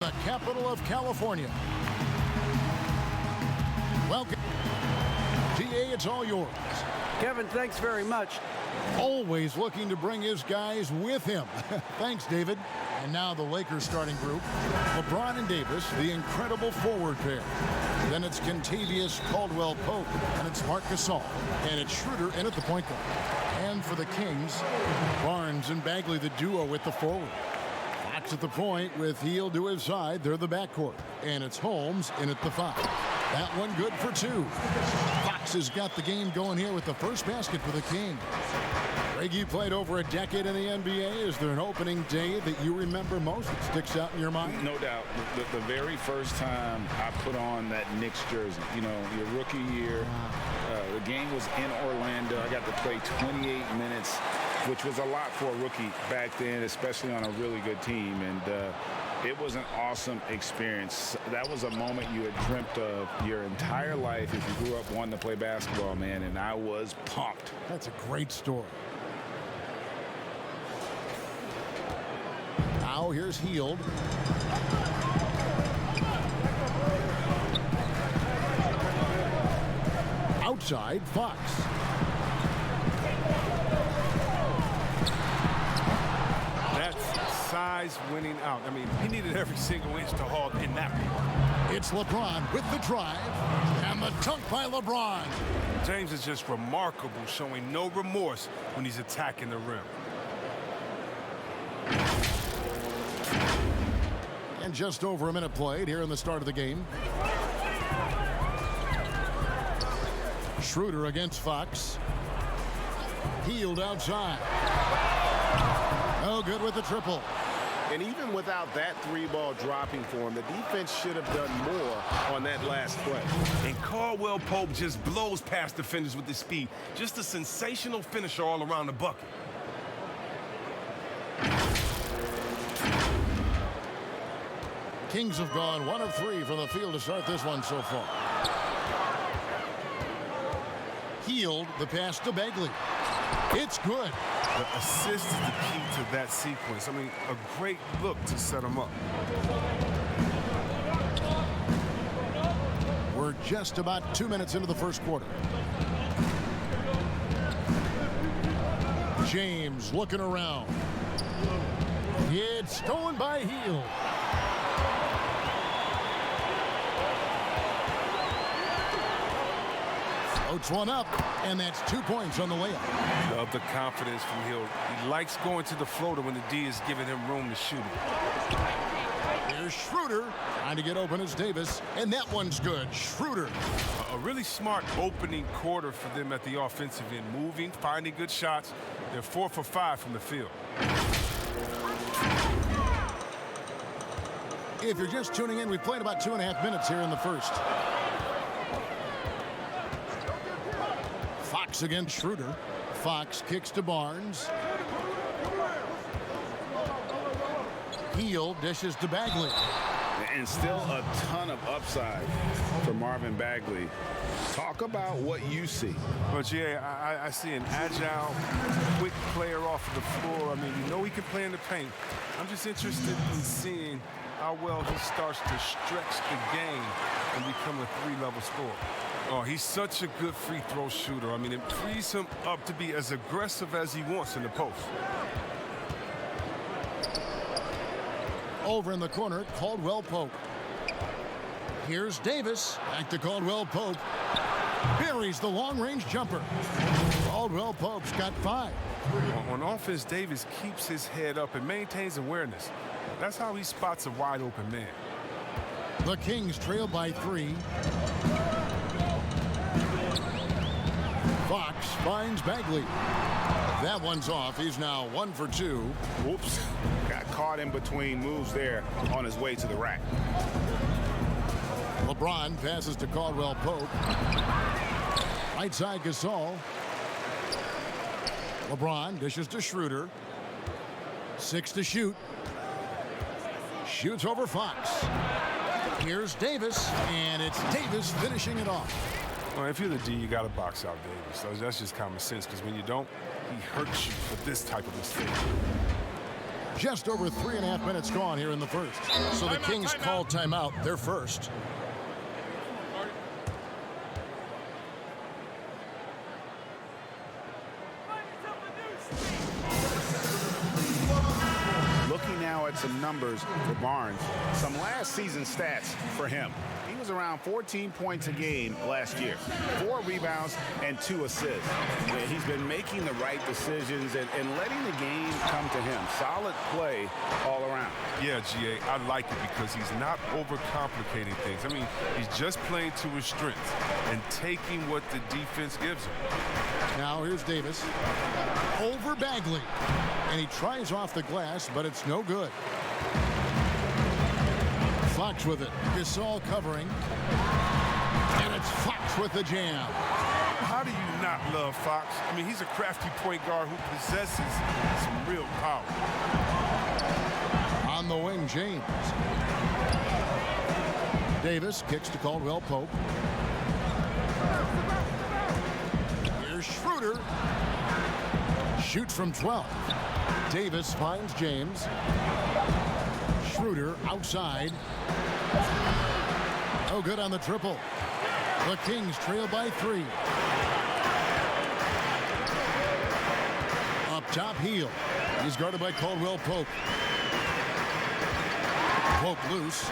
The capital of California. Welcome. GA, it's all yours. Kevin, thanks very much. Always looking to bring his guys with him. Thanks, David. And now the Lakers starting group. LeBron and Davis, the incredible forward pair. Then it's Kentavious Caldwell-Pope, and it's Marc Gasol, and it's Schroder in at the point guard. And for the Kings, Barnes and Bagley, the duo at the forward. Fox at the point with Hield to his side. They're the backcourt. And it's Holmes in at the 5. That one good for 2. Fox has got the game going here with the first basket for the Kings. Greg, you played over a decade in the NBA. Is there an opening day that you remember most that sticks out in your mind? No doubt. The very first time I put on that Knicks jersey, you know, your rookie year, the game was in Orlando. I got to play 28 minutes, which was a lot for a rookie back then, especially on a really good team. And it was an awesome experience. That was a moment you had dreamt of your entire life if you grew up wanting to play basketball, man, and I was pumped. That's a great story. Now here's Hield. Outside, Fox. That's size winning out. I mean, he needed every single inch to haul in that one. It's LeBron with the drive, and the dunk by LeBron. James is just remarkable, showing no remorse when he's attacking the rim. And just over a minute played here in the start of the game. Schroder against Fox. Hield outside. No good with the triple. And even without that 3-ball dropping for him, the defense should have done more on that last play. And Caldwell-Pope just blows past defenders with his speed. Just a sensational finisher all around the bucket. Kings have gone 1 of 3 from the field to start this one so far. Hield, the pass to Bagley. It's good. The assist is the key to that sequence. I mean, a great look to set him up. We're just about 2 minutes into the first quarter. James looking around. It's stolen by Hield. Floats one up, and that's 2 points on the layup. Love the confidence from Hield. He likes going to the floater when the D is giving him room to shoot it. Here's Schroder trying to get open as Davis, and that one's good. Schroder. A really smart opening quarter for them at the offensive end. Moving, finding good shots. They're 4 for 5 from the field. If you're just tuning in, we've played about 2.5 minutes here in the first. Fox against Schroder. Fox kicks to Barnes. Hield dishes to Bagley. And still a ton of upside for Marvin Bagley. Talk about what you see. Well, Jay, I see an agile, quick player off of the floor. I mean, you know he can play in the paint. I'm just interested in seeing how well he starts to stretch the game and become a 3-level scorer. Oh, he's such a good free throw shooter. I mean, it frees him up to be as aggressive as he wants in the post. Over in the corner, Caldwell-Pope. Here's Davis. Back to Caldwell-Pope. Buries the long-range jumper. Caldwell-Pope's got 5. On offense, Davis keeps his head up and maintains awareness. That's how he spots a wide-open man. The Kings trail by 3. Fox finds Bagley. That one's off. He's now 1 for 2. Whoops. Got caught in between moves there on his way to the rack. LeBron passes to Caldwell-Pope. Right side Gasol. LeBron dishes to Schroder. 6 to shoot. Shoots over Fox. Here's Davis, and it's Davis finishing it off. Well, if you're the D, you got to box out Davis. That's just common sense, because when you don't, he hurts you for this type of mistake. Just over 3.5 minutes gone here in the first. So the Kings call timeout. They're first. Looking now at some numbers for Barnes, some last season stats for him. He was around 14 points a game last year, 4 rebounds and 2 assists. Yeah, he's been making the right decisions and letting the game come to him. Solid play all around. Yeah, GA, I like it because he's not overcomplicating things. I mean, he's just playing to his strengths and taking what the defense gives him. Now here's Davis over Bagley, and he tries off the glass, but it's no good. Fox with it. Gasol covering, and it's Fox with the jam. How do you not love Fox? I mean, he's a crafty point guard who possesses some real power. On the wing, James. Davis kicks to Caldwell Pope. Here's Schroder. Shoots from 12. Davis finds James. Schroder outside. No good on the triple. The Kings trail by 3. Up top, Hield. He's guarded by Caldwell Pope. Pope loose.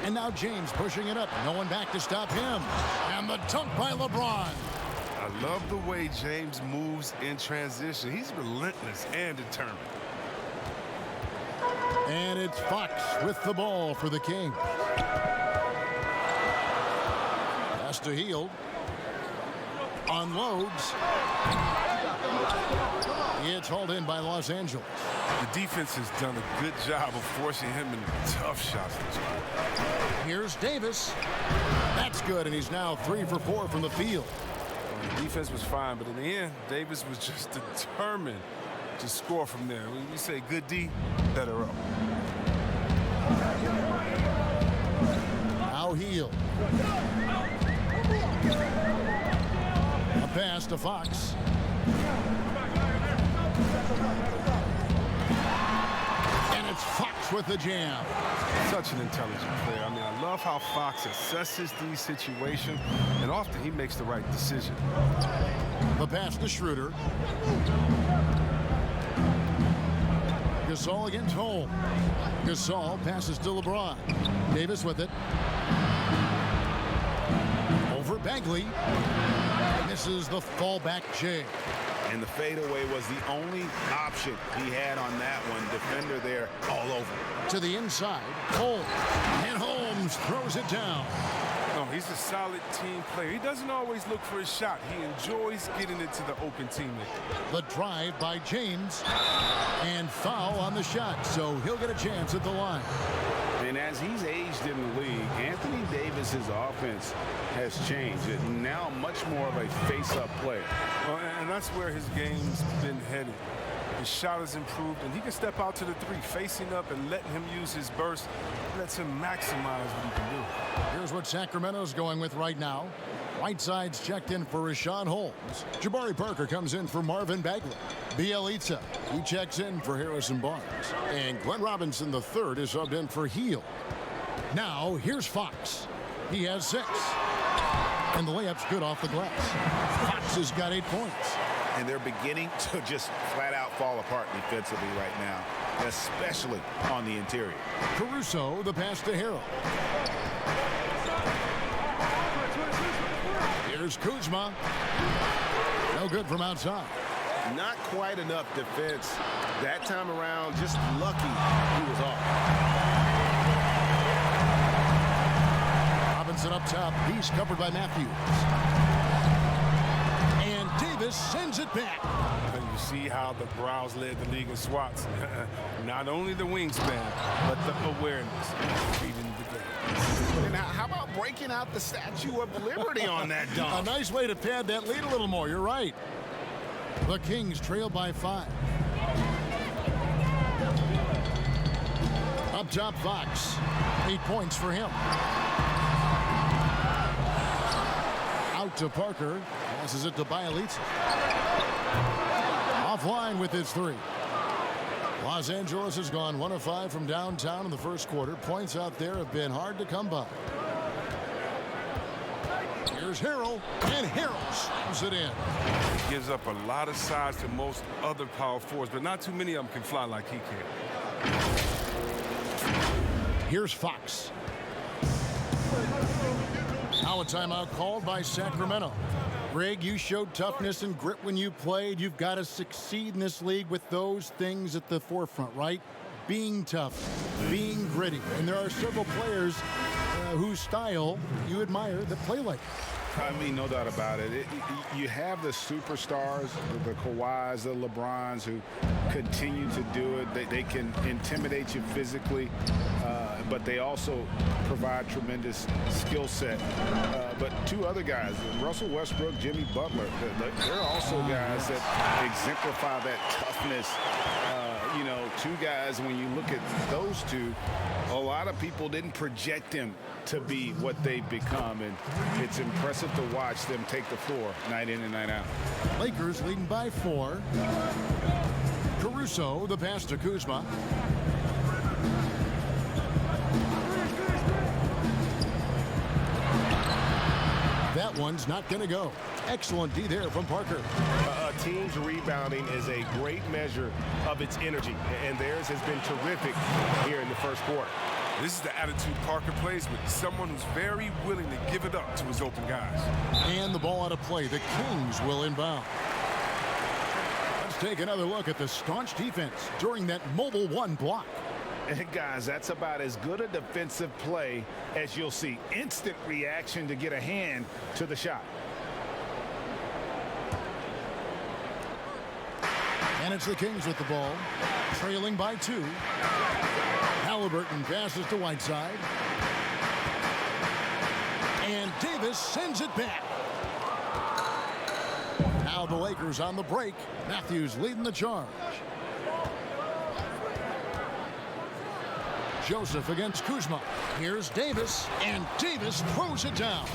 And now James pushing it up. No one back to stop him. And the dunk by LeBron. I love the way James moves in transition. He's relentless and determined. And it's Fox with the ball for the Kings. Pass to Hield. Unloads. It's hauled in by Los Angeles. The defense has done a good job of forcing him into tough shots. Here's Davis. That's good, and he's now 3 for 4 from the field. The defense was fine, but in the end, Davis was just determined to score from there. When you say good D, better up. Now Hield. A pass to Fox. And it's Fox with the jam. Such an intelligent player. I mean, I love how Fox assesses these situations, and often he makes the right decision. The pass to Schroder. Gasol against Holmes. Gasol passes to LeBron. Davis with it. Over Bagley. Misses the fallback J. And the fadeaway was the only option he had on that one. Defender there all over. To the inside. Holmes. And Holmes throws it down. No, he's a solid team player. He doesn't always look for his shot. He enjoys getting it to the open teammate. The drive by James. And foul on the shot. So he'll get a chance at the line. And as he's aged in the league, Anthony Davis's offense has changed. It's now much more of a face-up player. Well, and that's where his game's been headed. His shot has improved, and he can step out to the 3, facing up and letting him use his burst. Lets him maximize what he can do. Here's what Sacramento's going with right now. Whiteside's checked in for Rashawn Holmes. Jabari Parker comes in for Marvin Bagley. Bielitsa, he checks in for Harrison Barnes. And Glenn Robinson III is subbed in for Hield. Now, here's Fox. He has 6. And the layup's good off the glass. Fox has got 8 points. And they're beginning to just flat out fall apart defensively right now, especially on the interior. Caruso, the pass to Harold. Here's Kuzma. No good from outside. Not quite enough defense. That time around, just lucky he was off. Robinson up top. He's covered by Matthews. And Davis sends it back. And you see how the Browns led the league in swats. Not only the wingspan, but the awareness of reading the game. And how about breaking out the Statue of Liberty on that A dunk? nice way to pad that lead a little more. You're right. The Kings trail by 5. Up top, Fox. 8 points for him. Out to Parker. Passes it to Bielitsa. Offline with his 3. Los Angeles has gone 1 of 5 from downtown in the first quarter. Points out there have been hard to come by. Here's Hield, and Hield slams it in. He gives up a lot of size to most other power forwards, but not too many of them can fly like he can. Here's Fox. Now a timeout called by Sacramento. Greg, you showed toughness and grit when you played. You've got to succeed in this league with those things at the forefront, right? Being tough, being gritty. And there are several players whose style you admire that play like it. I mean, no doubt about it. You have the superstars, the Kawhis, the LeBrons, who continue to do it. They can intimidate you physically, but they also provide tremendous skill set. But two other guys, Russell Westbrook, Jimmy Butler, they're also guys that exemplify that toughness. You know, two guys, when you look at those two, a lot of people didn't project them to be what they've become, and it's impressive to watch them take the floor night in and night out. Lakers leading by 4. Caruso, the pass to Kuzma. That one's not going to go. Excellent D there from Parker. A team's rebounding is a great measure of its energy, and theirs has been terrific here in the first quarter. This is the attitude Parker plays with, someone who's very willing to give it up to his open guys. And the ball out of play. The Kings will inbound. Let's take another look at the staunch defense during that mobile 1 block. And guys, that's about as good a defensive play as you'll see. Instant reaction to get a hand to the shot. And it's the Kings with the ball, trailing by 2. Halliburton passes to Whiteside. And Davis sends it back. Now the Lakers on the break. Matthews leading the charge. Joseph against Kuzma. Here's Davis, and Davis throws it down.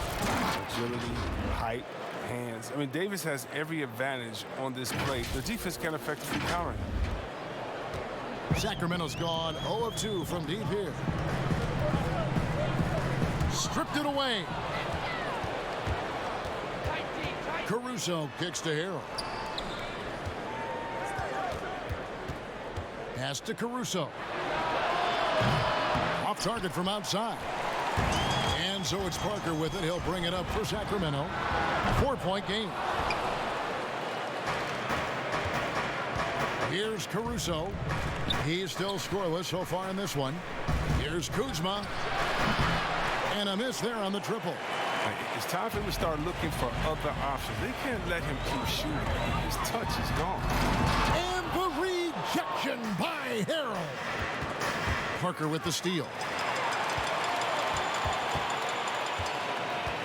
Agility, height, hands. I mean, Davis has every advantage on this play. The defense can effectively counter him. Sacramento's gone 0 of 2 from deep here. Stripped it away. Caruso kicks to Hield. Pass to Caruso. Off target from outside. And so it's Parker with it. He'll bring it up for Sacramento. 4-point game. Here's Caruso. He's still scoreless so far in this one. Here's Kuzma. And a miss there on the triple. It's time for him to start looking for other options. They can't let him keep shooting. His touch is gone. And the rejection by Hield. Parker with the steal.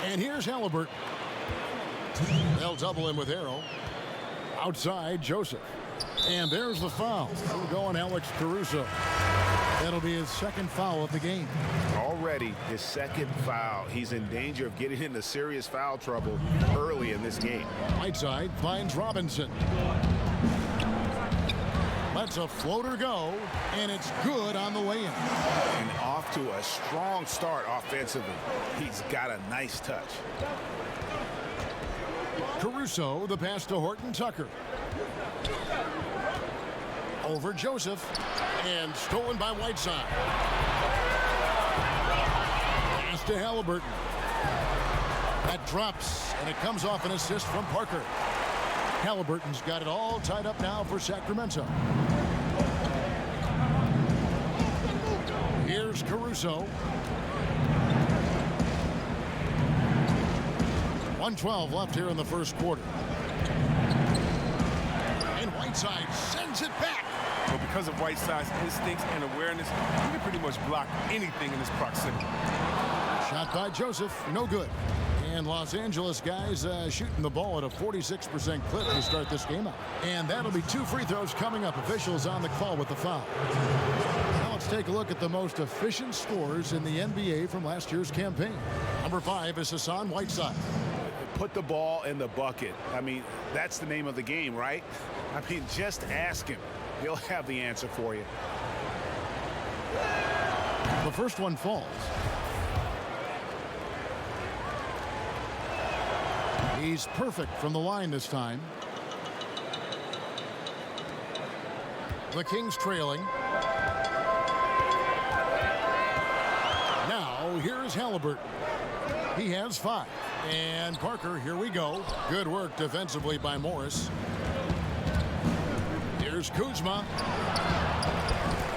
And here's Halliburton. They'll double him with Hield. Outside, Joseph. And there's the foul. We'll go on Alex Caruso. That'll be his second foul of the game. Already his second foul. He's in danger of getting into serious foul trouble early in this game. Whiteside finds Robinson. Lets a floater go, and it's good on the way in. And off to a strong start offensively. He's got a nice touch. Caruso, the pass to Horton Tucker. Over Joseph, and stolen by Whiteside. Pass to Halliburton. That drops, and it comes off an assist from Parker. Halliburton's got it all tied up now for Sacramento. Here's Caruso. 1:12 left here in the first quarter. And Whiteside sends it back. Well, because of Whiteside's instincts and awareness, he can pretty much block anything in his proximity. Shot by Joseph, no good. And Los Angeles guys shooting the ball at a 46% clip to start this game out. And that'll be 2 free throws coming up. Officials on the call with the foul. Now let's take a look at the most efficient scorers in the NBA from last year's campaign. Number 5 is Hassan Whiteside. Put the ball in the bucket. I mean, that's the name of the game, right? I mean, just ask him. he'll have the answer for you. The first one falls. He's perfect from the line this time. The Kings trailing. Now, here's Halliburton. He has 5. And Parker, here we go. Good work defensively by Morris. Here's Kuzma.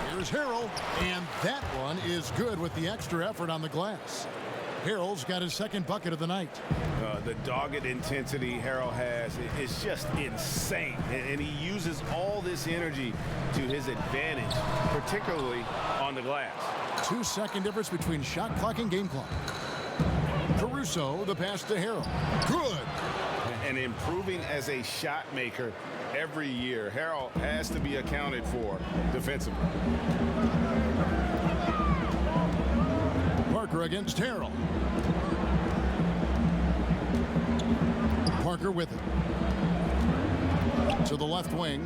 Here's Hield. And that one is good with the extra effort on the glass. Hield's got his second bucket of the night. The dogged intensity Hield has is just insane. And he uses all this energy to his advantage, particularly on the glass. 2-second difference between shot clock and game clock. Caruso, the pass to Hield. Good. And improving as a shot maker every year. Hield has to be accounted for defensively. Parker against Hield. Parker with it. To the left wing.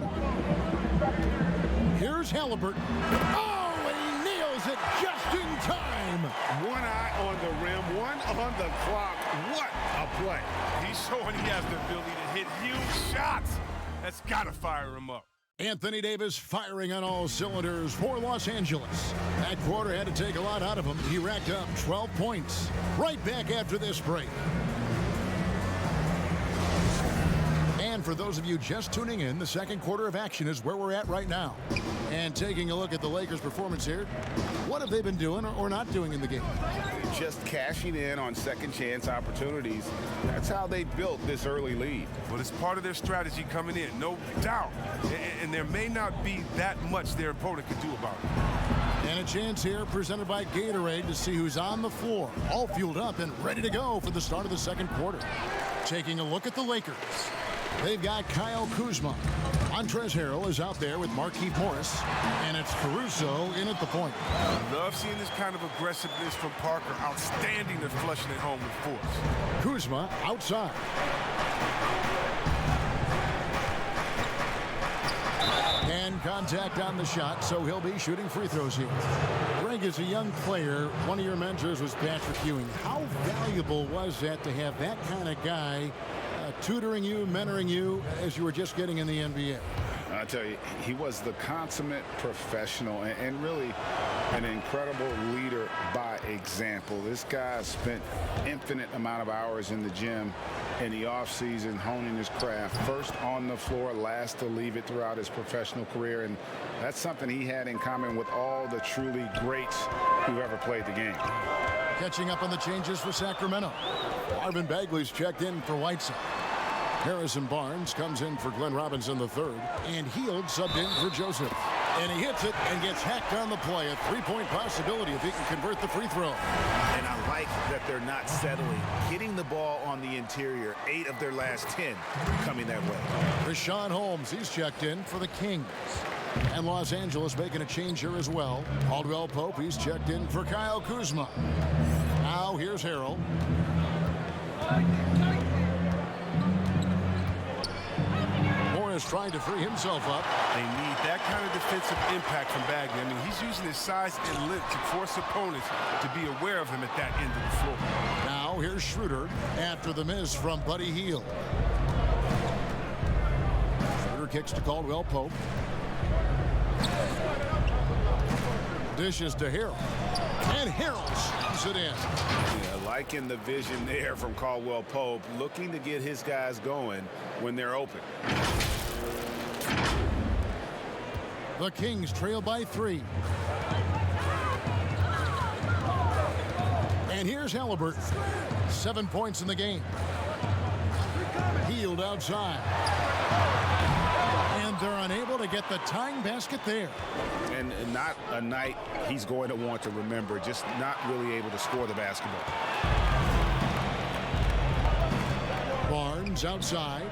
Here's Halliburton. Oh, he nails it just in time. One eye on the rim, one on the clock. What a play. He's showing he has the ability to hit huge shots. That's got to fire him up. Anthony Davis firing on all cylinders for Los Angeles. That quarter had to take a lot out of him. He racked up 12 points. Right back after this break. And for those of you just tuning in, the second quarter of action is where we're at right now. And taking a look at the Lakers' performance here, what have they been doing or not doing in the game? Just cashing in on second chance opportunities. That's how they built this early lead. Well, it's part of their strategy coming in, no doubt. And there may not be that much their opponent could do about it. And a chance here presented by Gatorade to see who's on the floor, all fueled up and ready to go for the start of the second quarter. Taking a look at the Lakers. They've got Kyle Kuzma. Montrezl Harrell is out there with Markieff Morris. And it's Caruso in at the point. I love seeing this kind of aggressiveness from Parker. Outstanding at flushing it home with force. Kuzma outside. And contact on the shot, so he'll be shooting free throws here. Greg, as a young player, one of your mentors was Patrick Ewing. How valuable was that to have that kind of guy tutoring you, mentoring you as you were just getting in the NBA? I tell you, he was the consummate professional and really an incredible leader by example. This guy spent infinite amount of hours in the gym in the offseason honing his craft. First on the floor, last to leave it throughout his professional career. And that's something he had in common with all the truly greats who've ever played the game. Catching up on the changes for Sacramento. Marvin Bagley's checked in for Whiteside. Harrison Barnes comes in for Glenn Robinson III. And Hield subbed in for Joseph. And he hits it and gets hacked on the play. A three-point possibility if he can convert the free throw. And I like that they're not settling. Hitting the ball on the interior, 8 of their last 10 coming that way. Rashawn Holmes, he's checked in for the Kings. And Los Angeles making a change here as well. Caldwell Pope, he's checked in for Kyle Kuzma. Now here's Hield. Morris trying to free himself up. They need that kind of defensive impact from Bagley. I mean, he's using his size and length to force opponents to be aware of him at that end of the floor. Now here's Schroder after the miss from Buddy Hield. Schroder kicks to Caldwell Pope. Dishes to Hield. And Hield slams it in. Yeah, liking the vision there from Caldwell Pope, looking to get his guys going when they're open. The Kings trail by 3. And here's Halliburton. 7 points in the game. Hield outside. And they're unable to get the tying basket there. And not a night he's going to want to remember, just not really able to score the basketball. Barnes outside.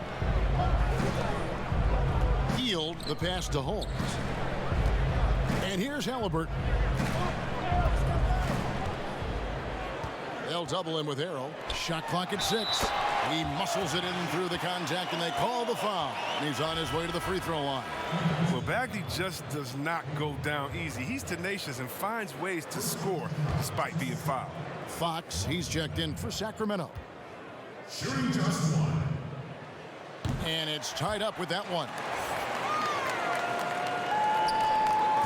Hield, the pass to Holmes. And here's Halliburton. They'll double him with Harrell. Shot clock at 6. He muscles it in through the contact, and they call the foul. And he's on his way to the free throw line. Well, Bagley just does not go down easy. He's tenacious and finds ways to score despite being fouled. Fox, he's checked in for Sacramento. Shooting just one. And it's tied up with that one.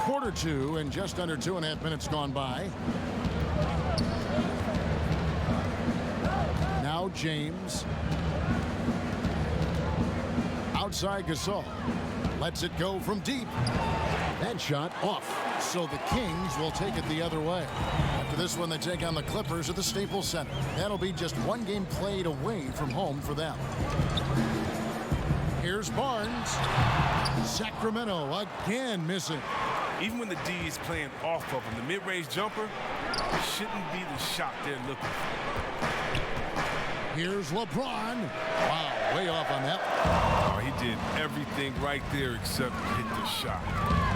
Quarter two, and just under 2.5 minutes gone by. Now James. Outside Gasol. Lets it go from deep. That shot off. So the Kings will take it the other way. After this one, they take on the Clippers at the Staples Center. That'll be just one game played away from home for them. Here's Barnes. Sacramento again missing. Even when the D is playing off of him, the mid-range jumper shouldn't be the shot they're looking for. Here's LeBron. Wow, way off on that. Oh, he did everything right there except hit the shot.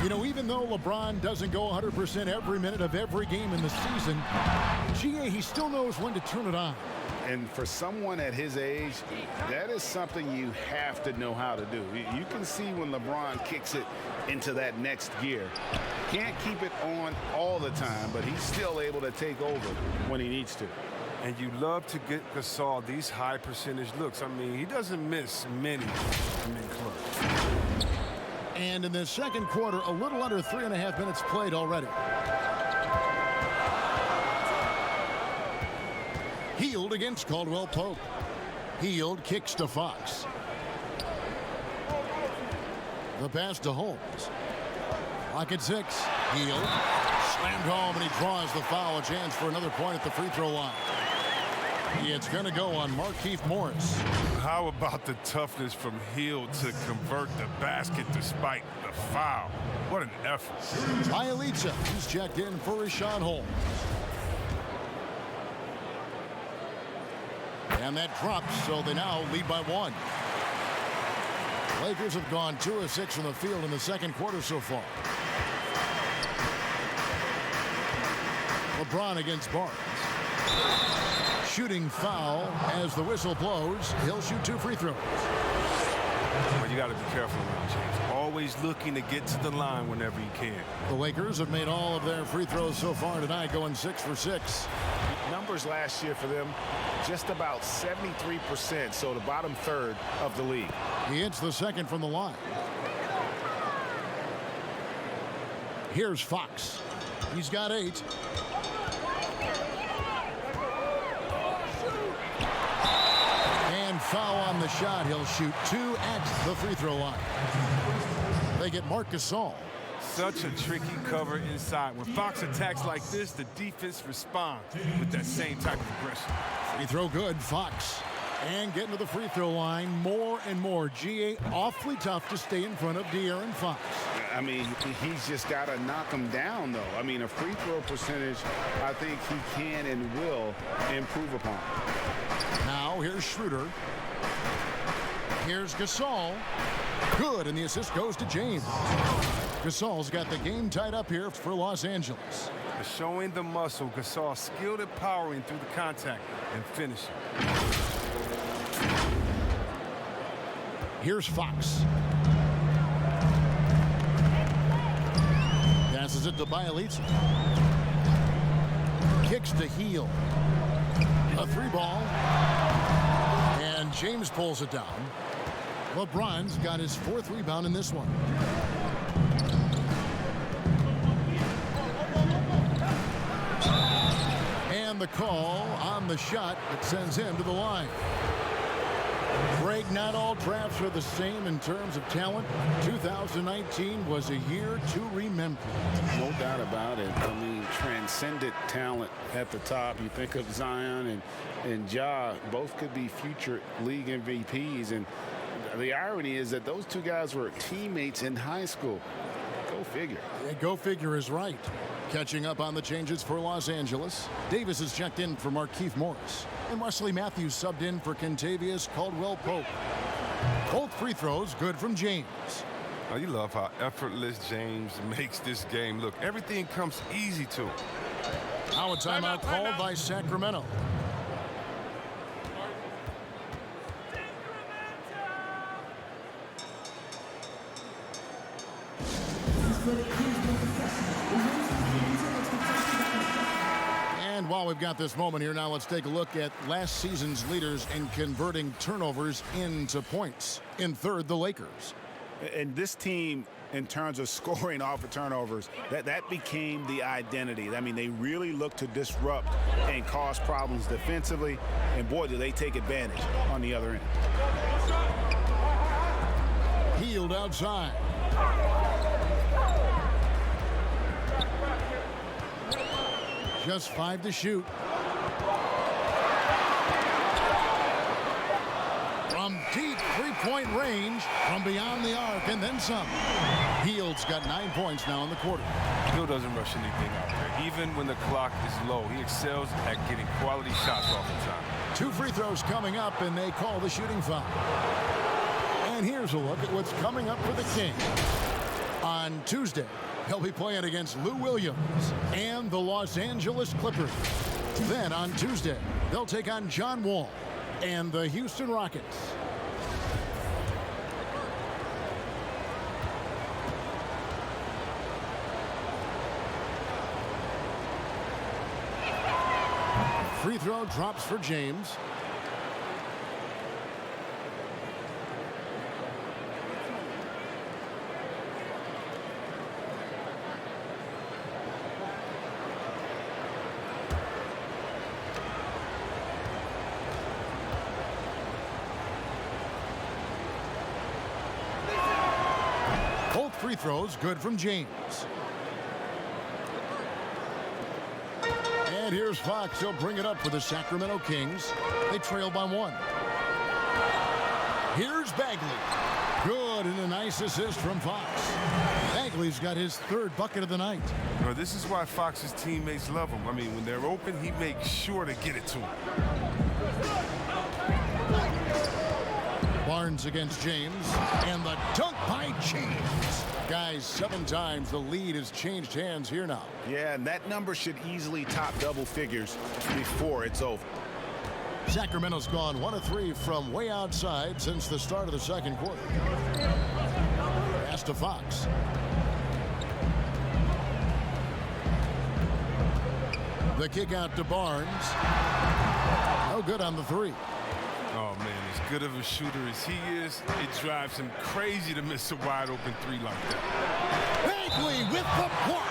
You know, even though LeBron doesn't go 100% every minute of every game in the season, GA, he still knows when to turn it on. And for someone at his age, that is something you have to know how to do. You can see when LeBron kicks it into that next gear. Can't keep it on all the time, but he's still able to take over when he needs to. And you love to get Gasol these high percentage looks. I mean, he doesn't miss many clutch. And in the second quarter, a little under 3.5 minutes played already. Hield against Caldwell Pope. Hield kicks to Fox. The pass to Holmes. Clock at 6. Hield slammed home, and he draws the foul. A chance for another point at the free throw line. It's going to go on Markieff Morris. How about the toughness from Hield to convert the basket despite the foul? What an effort. Bielitsa, he's checked in for Rashawn Holmes. And that drops, so they now lead by 1. Lakers have gone 2 of 6 from the field in the second quarter so far. LeBron against Barnes. Shooting foul as the whistle blows. He'll shoot 2 free throws. Well, you got to be careful around James. Always looking to get to the line whenever you can. The Lakers have made all of their free throws so far tonight, going 6 for 6. Numbers last year for them, just about 73%, so the bottom third of the league. He hits the second from the line. Here's Fox. He's got 8. And foul on the shot. He'll shoot 2 at the free throw line. They get Marc Gasol. Such a tricky cover inside. When Fox attacks like this, the defense responds with that same type of aggression. Free throw good, Fox. And getting to the free throw line more and more. GA awfully tough to stay in front of De'Aaron Fox. I mean, he's just got to knock him down, though. I mean, a free throw percentage, I think he can and will improve upon. Now here's Schroder. Here's Gasol. Good, and the assist goes to James. Gasol's got the game tied up here for Los Angeles. Showing the muscle, Gasol skilled at powering through the contact and finishing. Here's Fox. Passes it to Bielitsa. Kicks to Hield. A 3-ball. And James pulls it down. LeBron's got his 4th rebound in this one. And the call on the shot that sends him to the line. Greg, not all drafts are the same in terms of talent. 2019 was a year to remember. No doubt about it. I mean, transcendent talent at the top. You think of Zion and Ja, both could be future league MVPs. And the irony is that those 2 guys were teammates in high school. Go figure. Yeah, go figure is right. Catching up on the changes for Los Angeles. Davis is checked in for Markieff Morris. And Wesley Matthews subbed in for Kentavious Caldwell-Pope. Both free throws good from James. Oh, you love how effortless James makes this game look. Everything comes easy to him. Now a timeout called by Sacramento. while we've got this moment here, now let's take a look at last season's leaders in converting turnovers into points. In third, the Lakers. And this team, in terms of scoring off of turnovers, that became the identity. I mean, they really look to disrupt and cause problems defensively, and boy, do they take advantage on the other end. Hield outside. Just 5 to shoot. From deep three-point range, from beyond the arc, and then some. Hield's got 9 points now in the quarter. Hield doesn't rush anything out there. Even when the clock is low, he excels at getting quality shots off the time. 2 free throws coming up, and they call the shooting foul. And here's a look at what's coming up for the Kings. On Tuesday, they'll be playing against Lou Williams and the Los Angeles Clippers. Then on Tuesday, they'll take on John Wall and the Houston Rockets. Free throw drops for James. Both free throws good from James. And here's Fox. He'll bring it up for the Sacramento Kings. They trail by 1. Here's Bagley. Good, and a nice assist from Fox. Bagley's got his 3rd bucket of the night. You know, this is why Fox's teammates love him. I mean, when they're open, he makes sure to get it to him. Barnes against James, and the dunk by James. Guys, 7 times the lead has changed hands here now. Yeah, and that number should easily top double figures before it's over. Sacramento's gone 1 of 3 from way outside since the start of the second quarter. Pass to Fox. The kick out to Barnes. No good on the 3. Oh, man, as good of a shooter as he is, it drives him crazy to miss a wide-open 3 like that. Bagley with the block,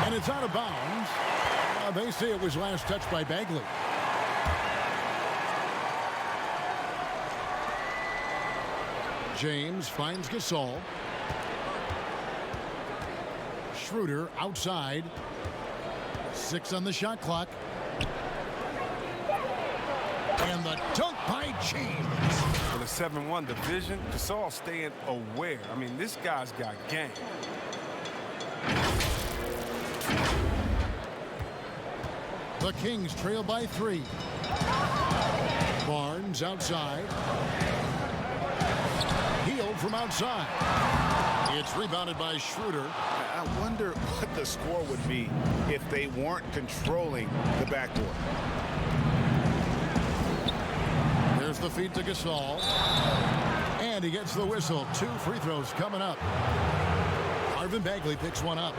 and it's out of bounds. They say it was last touched by Bagley. James finds Gasol. Schroder outside. 6 on the shot clock. And the dunk by James. For the 7-1 division, Gasol staying aware. I mean, this guy's got game. The Kings trail by 3. Barnes outside. Hield from outside. It's rebounded by Schroder. I wonder what the score would be if they weren't controlling the backcourt. There's the feed to Gasol. And he gets the whistle. 2 free throws coming up. Marvin Bagley picks one up.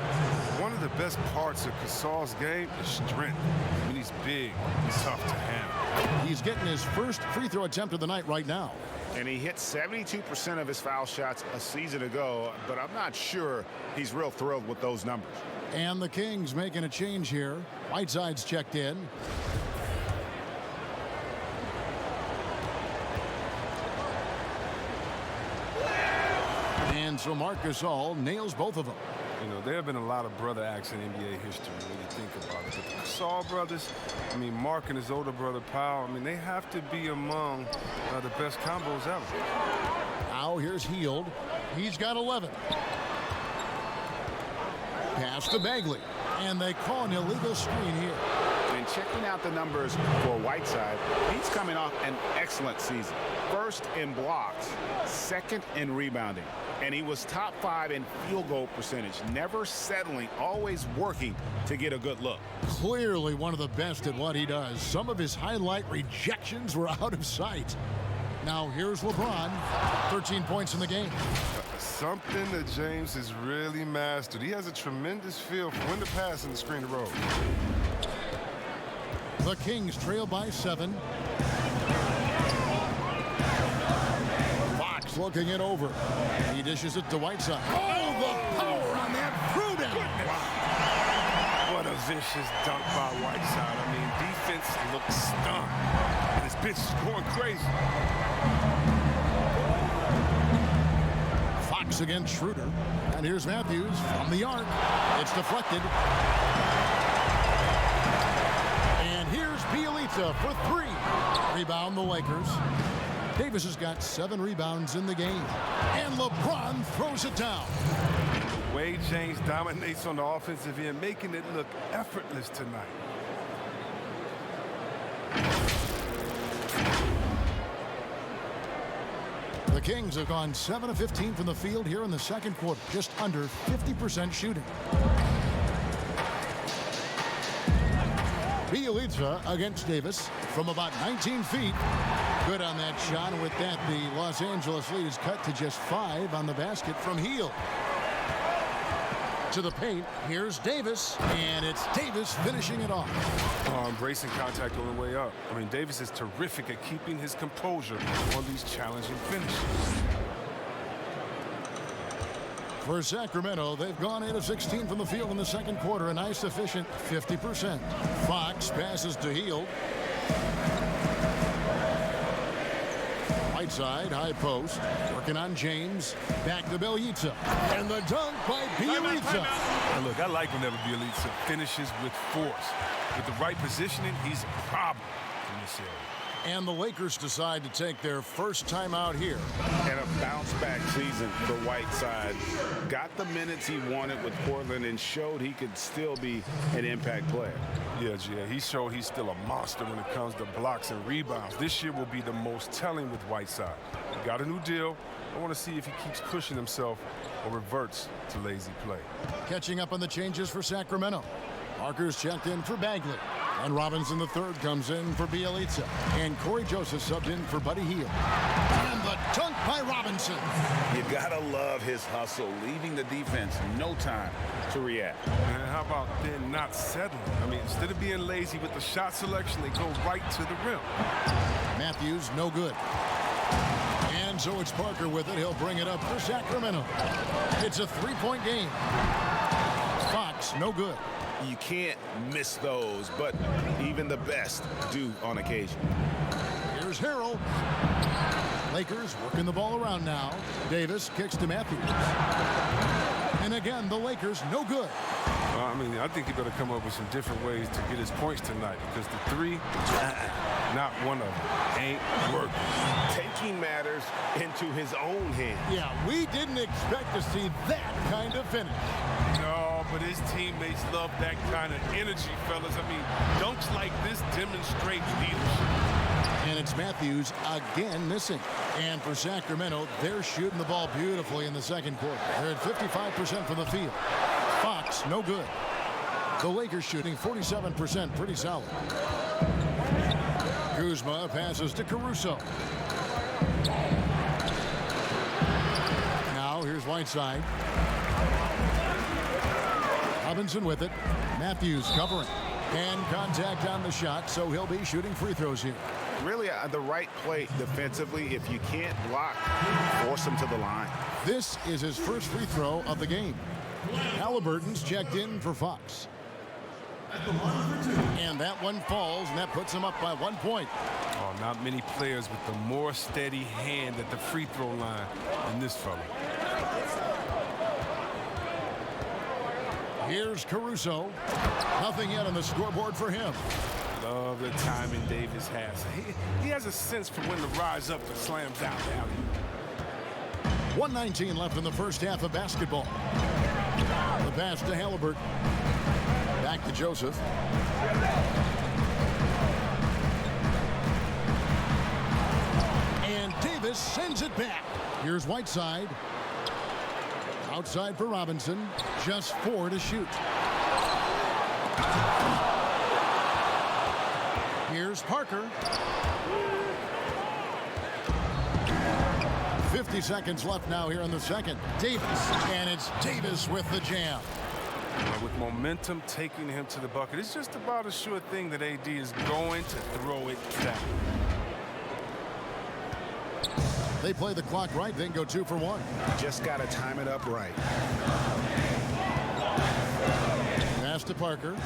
One of the best parts of Gasol's game is strength. I mean, he's big. He's tough to handle. He's getting his first free throw attempt of the night right now. And he hit 72% of his foul shots a season ago, but I'm not sure he's real thrilled with those numbers. And the Kings making a change here. Whiteside's checked in. And so Marc Gasol nails both of them. You know, there have been a lot of brother acts in NBA history when you think about it. But the Gasol brothers, I mean, Mark and his older brother, Powell, I mean, they have to be among the best combos ever. Now here's Hield. He's got 11. Pass to Bagley. And they call an illegal screen here. And checking out the numbers for Whiteside, he's coming off an excellent season. First in blocks, second in rebounding. And he was top 5 in field goal percentage, never settling, always working to get a good look. Clearly one of the best at what he does. Some of his highlight rejections were out of sight. Now here's LeBron, 13 points in the game. Something that James has really mastered. He has a tremendous feel for when to pass and the screen to roll. The Kings trail by 7. Fox looking it over. He dishes it to Whiteside. Oh, the power on that Schroder! Wow. What a vicious dunk by Whiteside. I mean, defense looks stunned. And this bitch is going crazy. Fox against Schroder. And here's Matthews from the arc. It's deflected. And here's Bielitsa for 3. Rebound the Lakers. Davis has got 7 rebounds in the game. And LeBron throws it down. The way James dominates on the offensive end, making it look effortless tonight. The Kings have gone 7 of 15 from the field here in the second quarter. Just under 50% shooting. Bielitsa against Davis from about 19 feet. Good on that shot. And with that, the Los Angeles lead is cut to just 5 on the basket from Hield. To the paint. Here's Davis. And it's Davis finishing it off. Embracing contact on the way up. I mean, Davis is terrific at keeping his composure on these challenging finishes. For Sacramento, they've gone 8 of 16 from the field in the second quarter. A nice, efficient 50%. Fox passes to Hield. Whiteside, high post. Working on James. Back to Bielitsa. And the dunk by Bielitsa. And look, I like whenever Bielitsa finishes with force. With the right positioning, he's a problem in this area. And the Lakers decide to take their first time out here. And a bounce-back season for Whiteside. Got the minutes he wanted with Portland and showed he could still be an impact player. Yeah, he showed he's still a monster when it comes to blocks and rebounds. This year will be the most telling with Whiteside. He got a new deal. I want to see if he keeps pushing himself or reverts to lazy play. Catching up on the changes for Sacramento. Parker's checked in for Bagley. And Robinson III comes in for Bielitsa. And Corey Joseph subbed in for Buddy Hield. And the dunk by Robinson. You gotta love his hustle, leaving the defense no time to react. And how about then not settling? I mean, instead of being lazy with the shot selection, they go right to the rim. Matthews, no good. And so it's Parker with it. He'll bring it up for Sacramento. It's a 3-point game. Fox, no good. You can't miss those, but even the best do on occasion. Here's Harrell. Lakers working the ball around now. Davis kicks to Matthews. And again, the Lakers, no good. I mean, I think he better come up with some different ways to get his points tonight, because the 3, not one of them, ain't working. Taking matters into his own hands. Yeah, we didn't expect to see that kind of finish. No, but his teammates love that kind of energy, fellas. I mean, dunks like this demonstrate leadership. And it's Matthews again missing. And for Sacramento, they're shooting the ball beautifully in the second quarter. They're at 55% from the field. Fox, no good. The Lakers shooting 47%, pretty solid. Kuzma passes to Caruso. Now here's Whiteside. Robinson with it. Matthews covering. And contact on the shot, so he'll be shooting free throws here. Really the right play defensively. If you can't block, force him to the line. This is his first free throw of the game. Halliburton's checked in for Fox. And that one falls, and that puts him up by 1 point. Oh, not many players with the more steady hand at the free throw line than this fella. Here's Caruso. Nothing yet on the scoreboard for him. Love the timing Davis has. He has a sense for when to rise up and slams out the alley. 1:19 left in the first half of basketball. The pass to Halliburton. Back to Joseph. And Davis sends it back. Here's Whiteside. Outside for Robinson. Just 4 to shoot. Here's Parker. 50 seconds left now here in the second. Davis. And it's Davis with the jam. With momentum taking him to the bucket, it's just about a sure thing that AD is going to throw it down. They play the clock right, then go 2 for 1. Just got to time it up right. Pass to Parker.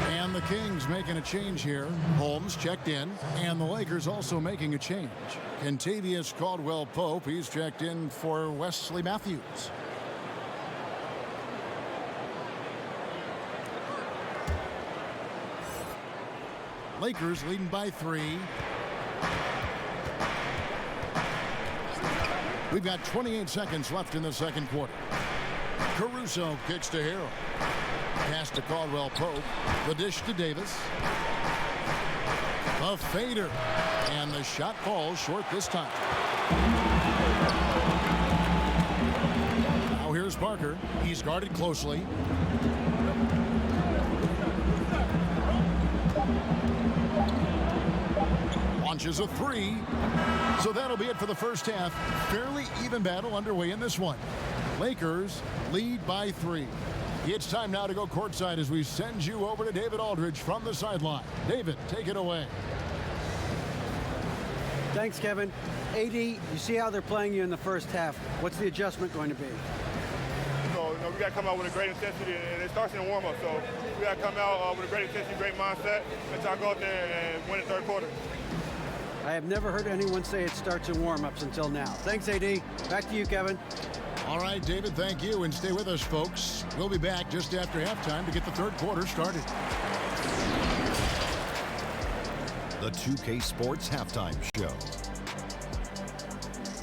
And the Kings making a change here. Holmes checked in, and the Lakers also making a change. Kentavious Caldwell-Pope, he's checked in for Wesley Matthews. Lakers leading by 3. We've got 28 seconds left in the second quarter. Caruso kicks to Hield. Pass to Caldwell-Pope. The dish to Davis. A fader. And the shot falls short this time. Now here's Parker. He's guarded closely. Launches a 3. So that'll be it for the first half. Fairly even battle underway in this one. Lakers lead by 3. It's time now to go courtside as we send you over to David Aldridge from the sideline. David, take it away. Thanks, Kevin. AD, you see how they're playing you in the first half. What's the adjustment going to be? So, we got to come out with a great intensity, and it starts in the warm-up. So we got to come out with a great intensity, great mindset, and try to go out there and win the third quarter. I have never heard anyone say it starts in warm-ups until now. Thanks, AD. Back to you, Kevin. All right, David, thank you, and stay with us, folks. We'll be back just after halftime to get the third quarter started. The 2K Sports Halftime Show.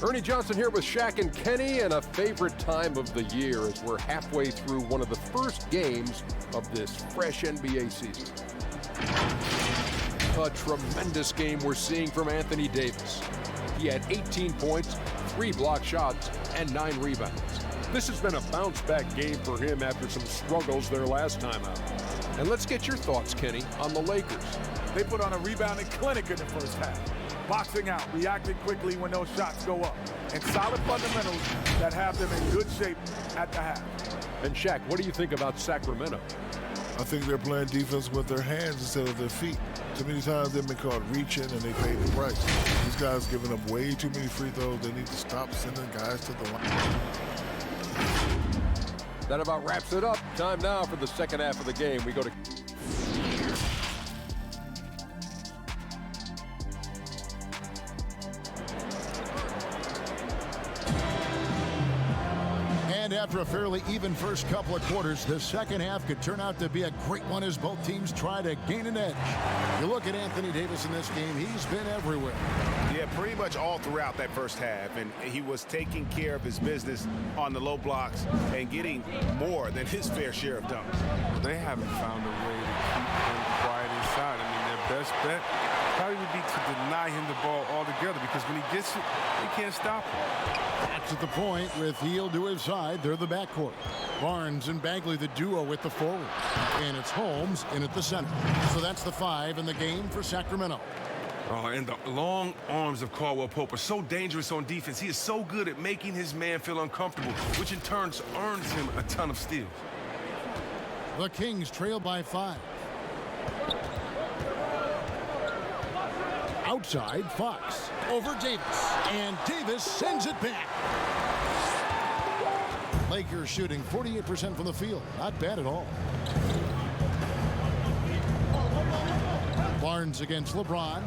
Ernie Johnson here with Shaq and Kenny, and a favorite time of the year as we're halfway through one of the first games of this fresh NBA season. A tremendous game we're seeing from Anthony Davis. He had 18 points, 3 block shots, and 9 rebounds. This has been a bounce-back game for him after some struggles their last time out. And let's get your thoughts, Kenny, on the Lakers. They put on a rebounding clinic in the first half. Boxing out, reacting quickly when those shots go up, and solid fundamentals that have them in good shape at the half. And Shaq, what do you think about Sacramento? I think they're playing defense with their hands instead of their feet. Too many times they've been caught reaching and they paid the price. These guys giving up way too many free throws. They need to stop sending guys to the line. That about wraps it up. Time now for the second half of the game. We go to... And after a fairly even first couple of quarters, the second half could turn out to be a great one as both teams try to gain an edge. You look at Anthony Davis in this game, he's been everywhere. Yeah, pretty much all throughout that first half, and he was taking care of his business on the low blocks and getting more than his fair share of dunks. They haven't found a way to keep him quiet inside. I mean, their best bet probably would be to deny him the ball altogether, because when he gets it, they can't stop him. That's at the point with Hield to his side. They're the backcourt. Barnes and Bagley, the duo with the forward. And it's Holmes in at the center. So that's the 5 in the game for Sacramento. And the long arms of Caldwell-Pope are so dangerous on defense. He is so good at making his man feel uncomfortable, which in turn earns him a ton of steals. The Kings trail by 5. Outside, Fox over Davis, and Davis sends it back. Lakers shooting 48% from the field. Not bad at all. Barnes against LeBron.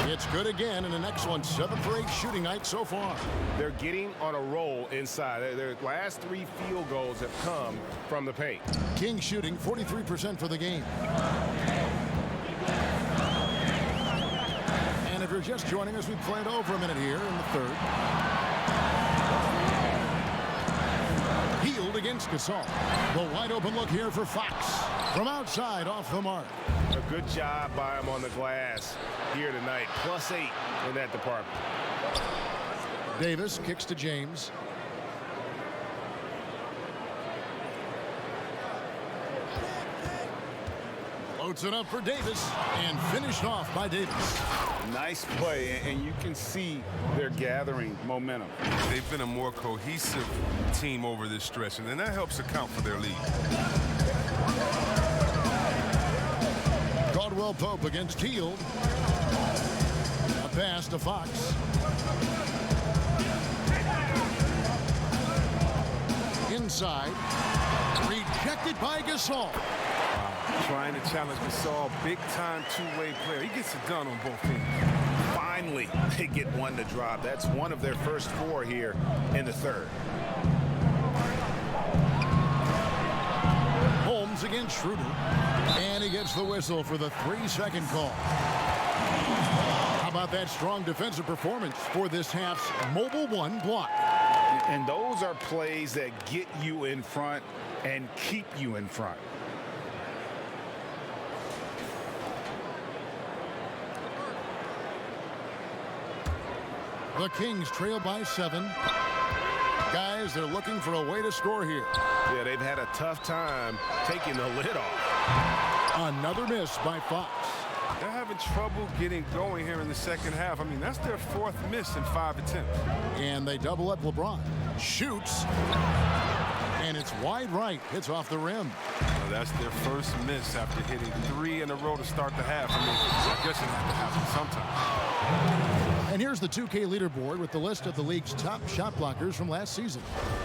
It's good again, and an excellent 7 for 8 shooting night so far. They're getting on a roll inside. Their last 3 field goals have come from the paint. Kings shooting 43% for the game. And if you're just joining us, we played over a minute here in the third. Hield against Gasol. The wide open look here for Fox. From outside, off the mark. A good job by him on the glass here tonight. +8 in that department. Davis kicks to James. Low Floats it up for Davis and finished off by Davis. Nice play, and you can see they're gathering momentum. They've been a more cohesive team over this stretch, and then that helps account for their lead. Caldwell Pope against Hield. A pass to Fox. Inside. Rejected by Gasol. Trying to challenge Gasol, big-time two-way player. He gets it done on both ends. Finally, they get one to drop. That's one of their first 4 here in the third. Holmes against Schroder. And he gets the whistle for the 3-second call. How about that strong defensive performance for this half's Mobile One block? And those are plays that get you in front and keep you in front. The Kings trail by 7. Guys, they're looking for a way to score here. Yeah, they've had a tough time taking the lid off. Another miss by Fox. They're having trouble getting going here in the second half. I mean, that's their 4th miss in 5 attempts. And they double up LeBron. Shoots. And it's wide right. Hits off the rim. Well, that's their first miss after hitting 3 in a row to start the half. I mean, I guess it had to happen sometime. And here's the 2K leaderboard with the list of the league's top shot blockers from last season.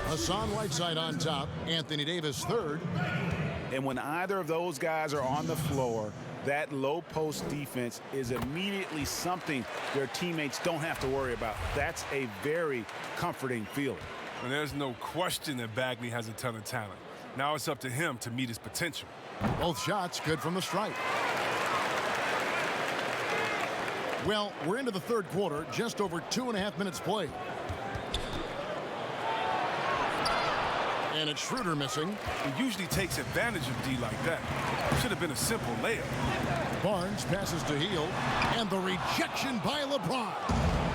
Hassan Whiteside on top. Anthony Davis third. And when either of those guys are on the floor, that low post defense is immediately something their teammates don't have to worry about. That's a very comforting feeling. And there's no question that Bagley has a ton of talent. Now it's up to him to meet his potential. Both shots good from the stripe. Well, we're into the third quarter, just over 2.5 minutes played. And it's Schroder missing. He usually takes advantage of D like that. Should have been a simple layup. Barnes passes to Hield, and the rejection by LeBron.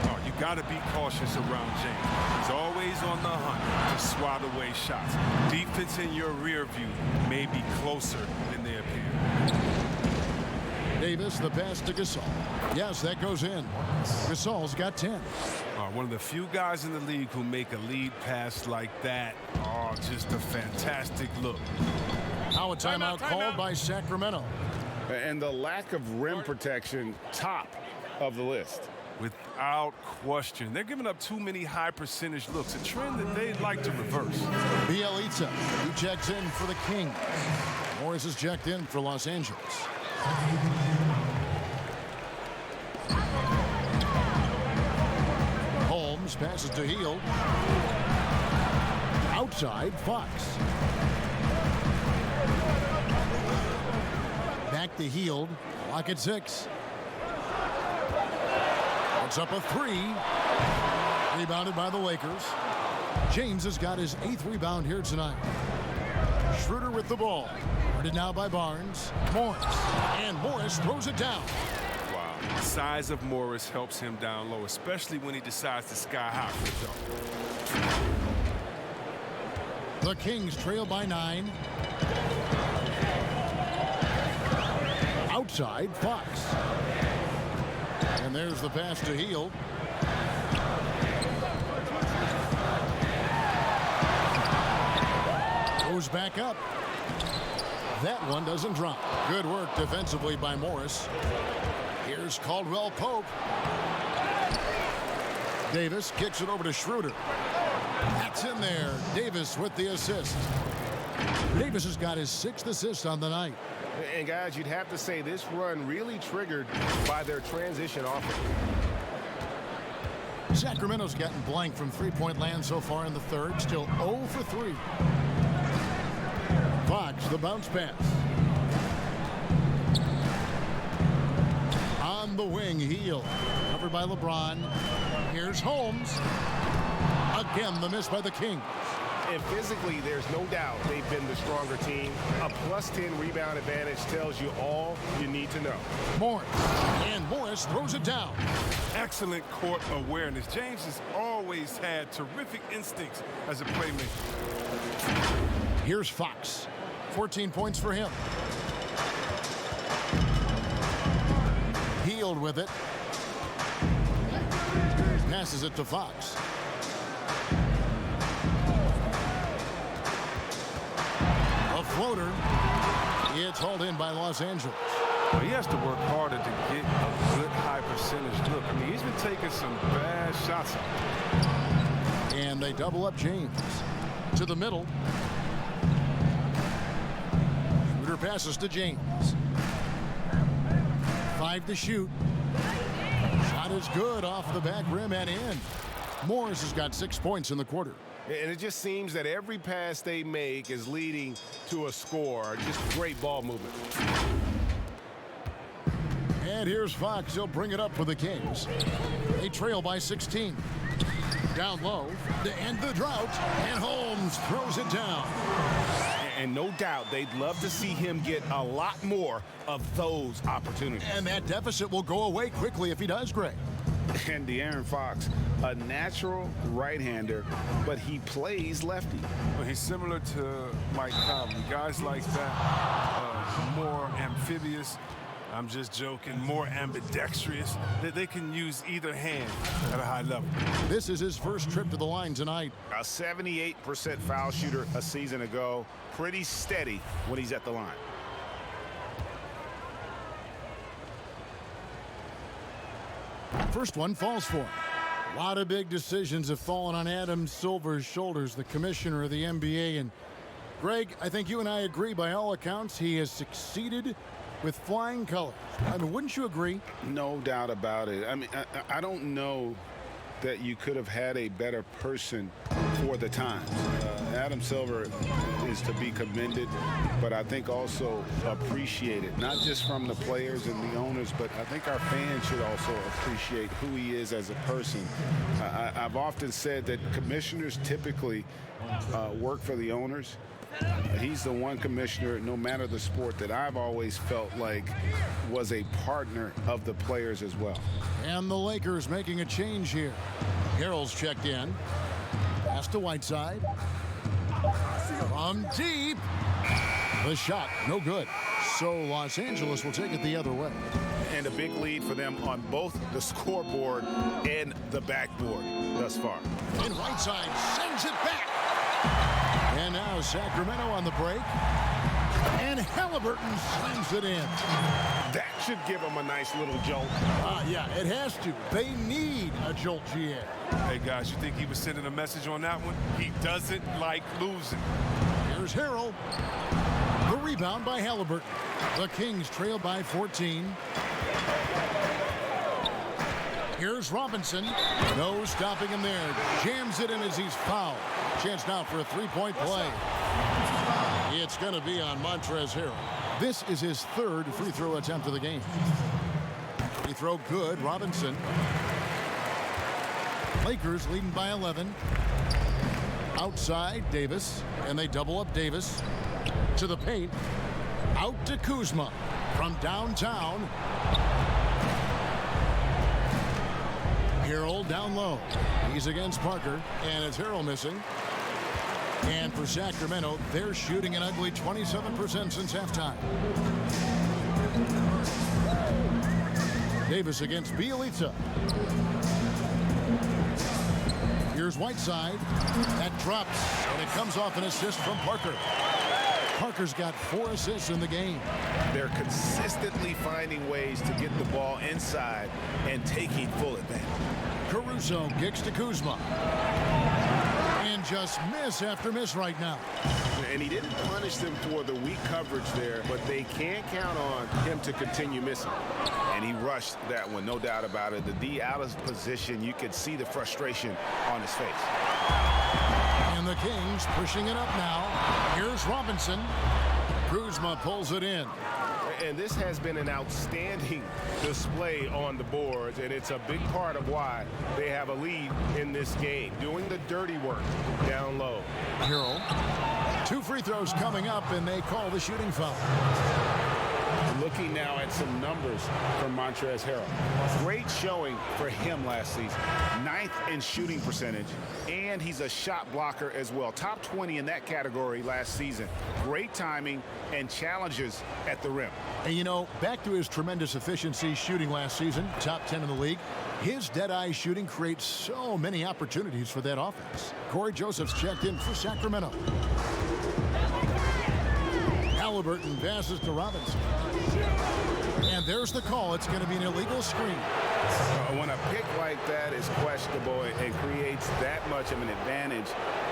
Oh, you got to be cautious around James. He's always on the hunt to swat away shots. Defense in your rear view may be closer than they appear. Davis, the pass to Gasol. Yes, that goes in. Gasol's got 10. One of the few guys in the league who make a lead pass like that. Oh, just a fantastic look. Now a timeout called by Sacramento. And the lack of rim protection, top of the list. Without question. They're giving up too many high percentage looks, a trend that they'd like to reverse. Bielitsa, he checks in for the Kings. Morris is checked in for Los Angeles. Holmes passes to Hield. Outside, Fox. Back to Hield. Clock at 6. It's up a 3. Rebounded by the Lakers. James has got his 8th rebound here tonight. Schroder with the ball. Guarded now by Barnes. Morris. And Morris throws it down. Wow. The size of Morris helps him down low, especially when he decides to sky high for the dunk. The Kings trail by 9. Outside, Fox. And there's the pass to Hield. Goes back up. That one doesn't drop. Good work defensively by Morris. Here's Caldwell Pope. Davis kicks it over to Schroder. That's in there. Davis with the assist. Davis has got his 6th assist on the night. And guys, you'd have to say this run really triggered by their transition offense. Sacramento's gotten blank from three-point land so far in the third. Still 0 for 3. Fox, the bounce pass. On the wing, Hield. Covered by LeBron. Here's Holmes. Again, the miss by the Kings. And physically, there's no doubt they've been the stronger team. A +10 rebound advantage tells you all you need to know. Morris. And Morris throws it down. Excellent court awareness. James has always had terrific instincts as a playmaker. Here's Fox. 14 points for him. Hield with it. Passes it to Fox. A floater. It's hauled in by Los Angeles. Well, he has to work harder to get a good high percentage look. I mean, he's been taking some bad shots. And they double up James. To the middle. Schroder passes to James. 5 to shoot. Shot is good off the back rim and in. Morris has got 6 points in the quarter. And it just seems that every pass they make is leading to a score. Just great ball movement. And here's Fox. He'll bring it up for the Kings. They trail by 16. Down low to end the drought. And Holmes throws it down. And no doubt they'd love to see him get a lot more of those opportunities. And that deficit will go away quickly if he does, Greg. And De'Aaron Fox, a natural right-hander, but he plays lefty. Well, he's similar to Mike Conley. Guys like that, more amphibious. I'm just joking, more ambidextrous. They can use either hand at a high level. This is his first trip to the line tonight. A 78% foul shooter a season ago. Pretty steady when he's at the line. First one falls for him. A lot of big decisions have fallen on Adam Silver's shoulders, the commissioner of the NBA. And Greg, I think you and I agree by all accounts he has succeeded with flying colors. I mean, wouldn't you agree? No doubt about it. I mean, I don't know that you could have had a better person for the times. Adam Silver is to be commended, but I think also appreciated, not just from the players and the owners, but I think our fans should also appreciate who he is as a person. I've often said that commissioners typically work for the owners. He's the one commissioner, no matter the sport, that I've always felt like was a partner of the players as well. And the Lakers making a change here. Harrell's checked in. Pass to Whiteside. From deep. The shot, no good. So Los Angeles will take it the other way. And a big lead for them on both the scoreboard and the backboard thus far. And Whiteside sends it back. And now Sacramento on the break. And Halliburton slams it in. That should give them a nice little jolt. Yeah, it has to. They need a jolt, GA. Hey, guys, you think he was sending a message on that one? He doesn't like losing. Here's Harrell. The rebound by Halliburton. The Kings trail by 14. Here's Robinson. No stopping him there. Jams it in as he's fouled. Chance now for a three-point play. It's going to be on Montrezl Harrell. This is his third free throw attempt of the game. Free throw good. Robinson. Lakers leading by 11. Outside, Davis. And they double up Davis. To the paint. Out to Kuzma. From downtown. Harrell down low. He's against Parker. And it's Harrell missing. And for Sacramento, they're shooting an ugly 27% since halftime. Davis against Bielitsa. Here's Whiteside. That drops, and it comes off an assist from Parker. Parker's got 4 assists in the game. They're consistently finding ways to get the ball inside and taking full advantage. Caruso kicks to Kuzma. And just miss after miss right now. And he didn't punish them for the weak coverage there, but they can't count on him to continue missing. And he rushed that one, no doubt about it. The D out of position, you could see the frustration on his face. And the Kings pushing it up now. Here's Robinson. Kuzma pulls it in. And this has been an outstanding display on the boards, and it's a big part of why they have a lead in this game, doing the dirty work down low. Hield. 2 free throws coming up, and they call the shooting foul. Looking now at some numbers from Montrezl Harrell. Great showing for him last season. 9th in shooting percentage, and he's a shot blocker as well. Top 20 in that category last season. Great timing and challenges at the rim. And you know, back to his tremendous efficiency shooting last season, top 10 in the league, his dead-eye shooting creates so many opportunities for that offense. Corey Joseph's checked in for Sacramento. Halliburton passes to Robinson. And there's the call. It's going to be an illegal screen. When a pick like that is questionable and creates that much of an advantage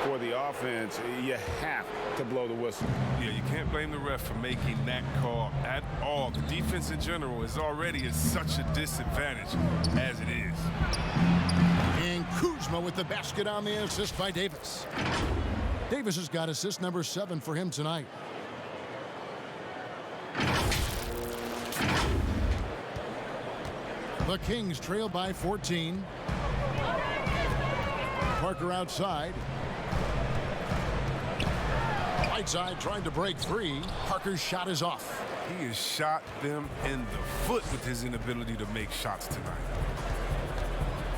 for the offense, you have to blow the whistle. Yeah, you can't blame the ref for making that call at all. The defense in general is already at such a disadvantage as it is. And Kuzma with the basket on the assist by Davis. Davis has got assist number 7 for him tonight. The Kings trail by 14. Parker outside. Whiteside trying to break free. Parker's shot is off. He has shot them in the foot with his inability to make shots tonight.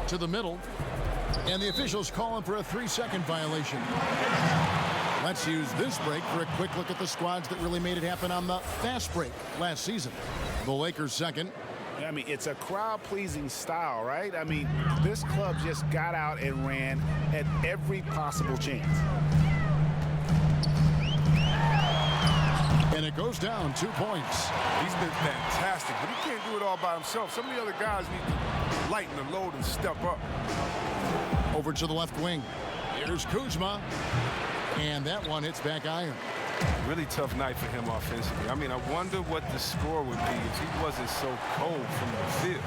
To the middle. And the officials calling for a 3-second violation. Let's use this break for a quick look at the squads that really made it happen on the fast break last season. The Lakers second. I mean, it's a crowd-pleasing style, right? I mean, this club just got out and ran at every possible chance. And it goes down 2 points. He's been fantastic, but he can't do it all by himself. Some of the other guys need to lighten the load and step up. Over to the left wing. Here's Kuzma. And that one hits back iron. Really tough night for him offensively. I mean, I wonder what the score would be if he wasn't so cold from the field.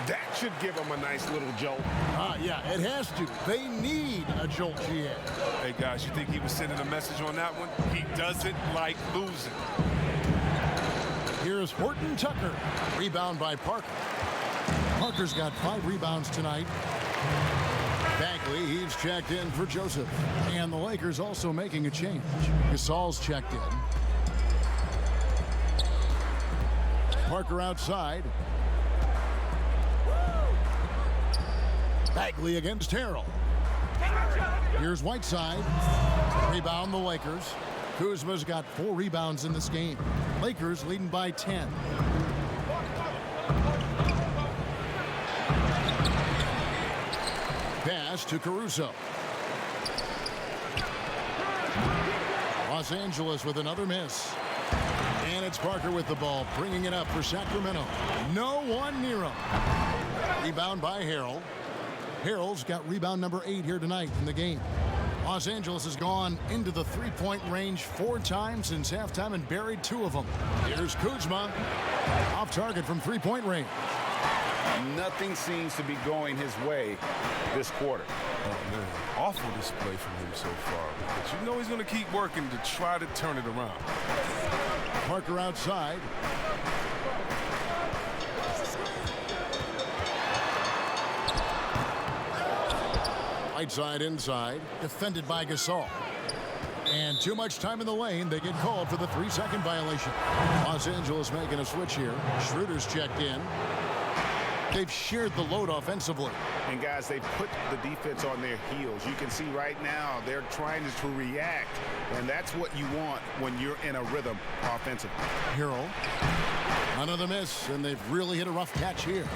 That should give him a nice little jolt. Yeah, it has to. They need a jolt, GA. Hey, guys, you think he was sending a message on that one? He doesn't like losing. Here's Horton Tucker. Rebound by Parker. Parker's got 5 rebounds tonight. Bagley, he's checked in for Joseph. And the Lakers also making a change. Gasol's checked in. Parker outside. Bagley against Harrell. Here's Whiteside. Rebound the Lakers. Kuzma's got 4 rebounds in this game. Lakers leading by 10. Pass to Caruso. Los Angeles with another miss. And it's Parker with the ball, bringing it up for Sacramento. No one near him. Rebound by Harrell. Harrell's got rebound number 8 here tonight in the game. Los Angeles has gone into the 3-point range 4 times since halftime and buried 2 of them. Here's Kuzma. Off target from 3-point range. Nothing seems to be going his way this quarter. Oh, man. Awful display from him so far. But you know he's going to keep working to try to turn it around. Parker outside. Whiteside inside. Defended by Gasol. And too much time in the lane. They get called for the 3-second violation. Los Angeles making a switch here. Schroder's checked in. They've shared the load offensively. And guys, they've put the defense on their heels. You can see right now they're trying to react. And that's what you want when you're in a rhythm offensively. Hield. Another miss, and they've really hit a rough patch here.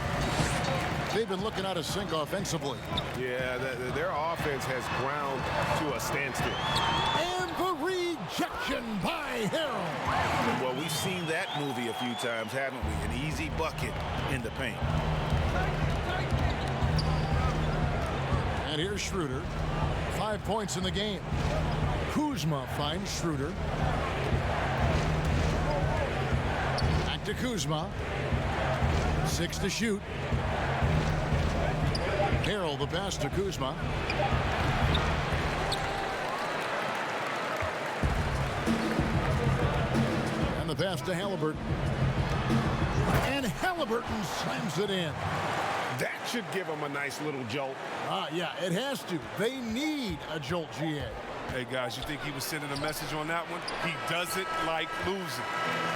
They've been looking out of sync offensively. Yeah, their offense has ground to a standstill. And the rejection by Hield. Well, we've seen that movie a few times, haven't we? An easy bucket in the paint. And here's Schroder. 5 points in the game. Kuzma finds Schroder. Back to Kuzma. 6 to shoot. Harrell the pass to Kuzma. And the pass to Halliburton. And Halliburton slams it in. That should give them a nice little jolt. Yeah, it has to. They need a jolt, GA. Hey, guys, you think he was sending a message on that one? He doesn't like losing.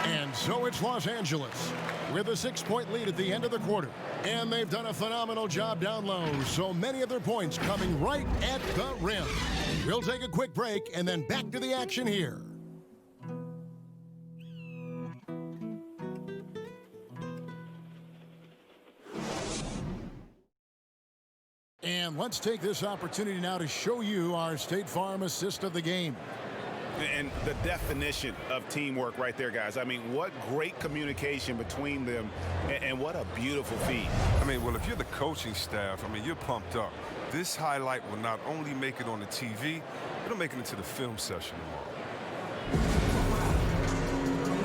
And so it's Los Angeles with a 6-point lead at the end of the quarter. And they've done a phenomenal job down low, so many of their points coming right at the rim. We'll take a quick break and then back to the action here. And let's take this opportunity now to show you our State Farm assist of the game. And the definition of teamwork right there, guys. I mean, what great communication between them, and what a beautiful feed. I mean, well, if you're the coaching staff, I mean, you're pumped up. This highlight will not only make it on the TV, it'll make it into the film session tomorrow.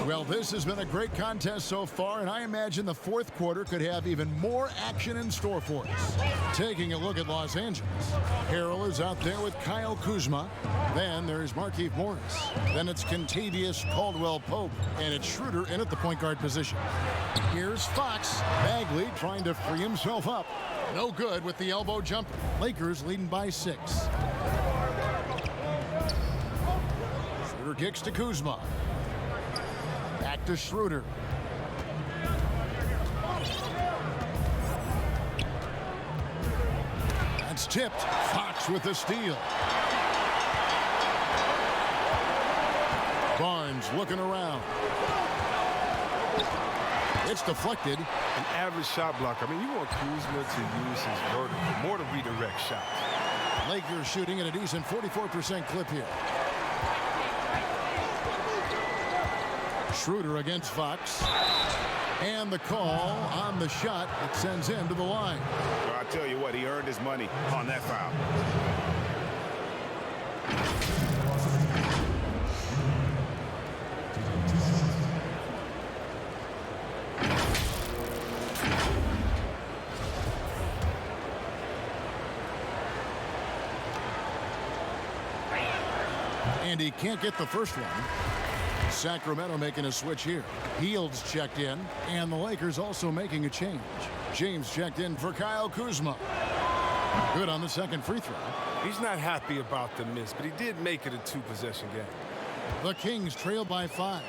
Well, this has been a great contest so far, and I imagine the fourth quarter could have even more action in store for us. Taking a look at Los Angeles, Harrell is out there with Kyle Kuzma. Then there's Markieff Morris. Then it's Kentavious Caldwell-Pope, and it's Schroder in at the point guard position. Here's Fox. Bagley trying to free himself up. No good with the elbow jumper. Lakers leading by 6. Schroder kicks to Kuzma. Back to Schroder. That's tipped. Fox with the steal. Barnes looking around. It's deflected. An average shot blocker. I mean, you want Kuzma to use his vertical more to redirect shots. Lakers shooting at a decent 44% clip here. Schroder against Fox. And the call on the shot that sends him to the line. Well, I tell you what, he earned his money on that foul. And he can't get the first one. Sacramento making a switch here. Hield's checked in, and the Lakers also making a change. James checked in for Kyle Kuzma. Good on the second free throw. He's not happy about the miss, but he did make it a 2-possession game. The Kings trail by 5.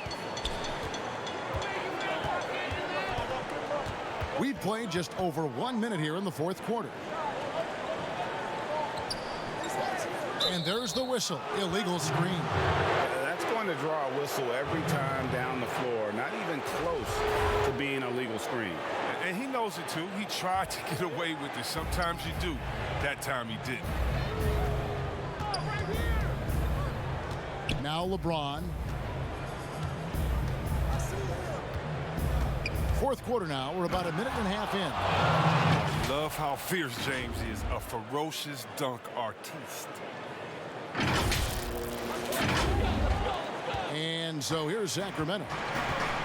We've played just over 1 minute here in the fourth quarter. And there's the whistle. Illegal screen. That's going to draw a whistle every time down the floor. Not even close to being a legal screen. And he knows it too. He tried to get away with it. Sometimes you do. That time he didn't. Now LeBron. Fourth quarter now. We're about a minute and a half in. Love how fierce James is. A ferocious dunk artiste. And so here's Sacramento.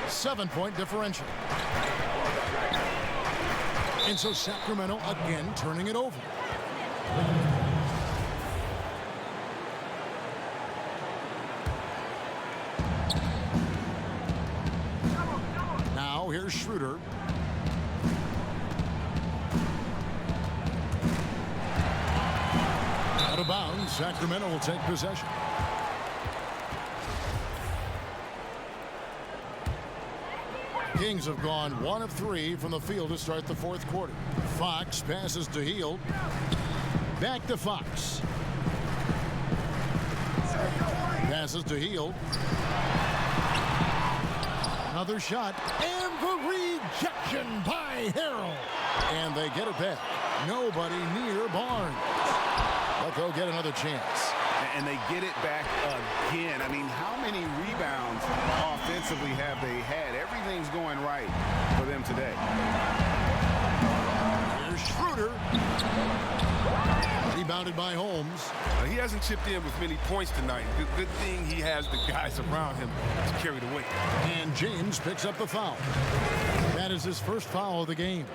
7-point differential. And so Sacramento again turning it over. Now here's Schroder. Out of bounds, Sacramento will take possession. Kings have gone 1 of 3 from the field to start the fourth quarter. Fox passes to Hield. Back to Fox. Passes to Hield. Another shot. And the rejection by Harrell. And they get it back. Nobody near Barnes. But they'll get another chance. And they get it back again. I mean, how many rebounds offensively have they had? Everything's going right for them today. Here's Schroder. Rebounded by Holmes. He hasn't chipped in with many points tonight. Good thing he has the guys around him to carry the weight. And James picks up the foul. That is his first foul of the game.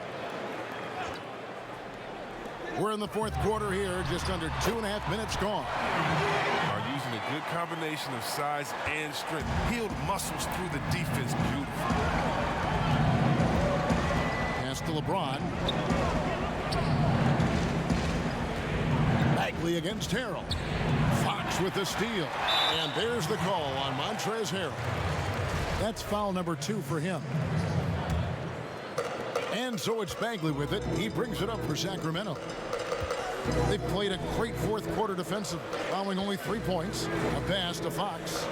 We're in the fourth quarter here, just under 2.5 minutes gone. Are using a good combination of size and strength. Hield muscles through the defense beautifully. Pass to LeBron. Bagley against Harrell. Fox Fox with the steal. And there's the call on Montrezl Harrell. That's foul number 2 for him. And so it's Bagley with it. He brings it up for Sacramento. They played a great fourth quarter defensive, allowing only 3 points. A pass to Fox.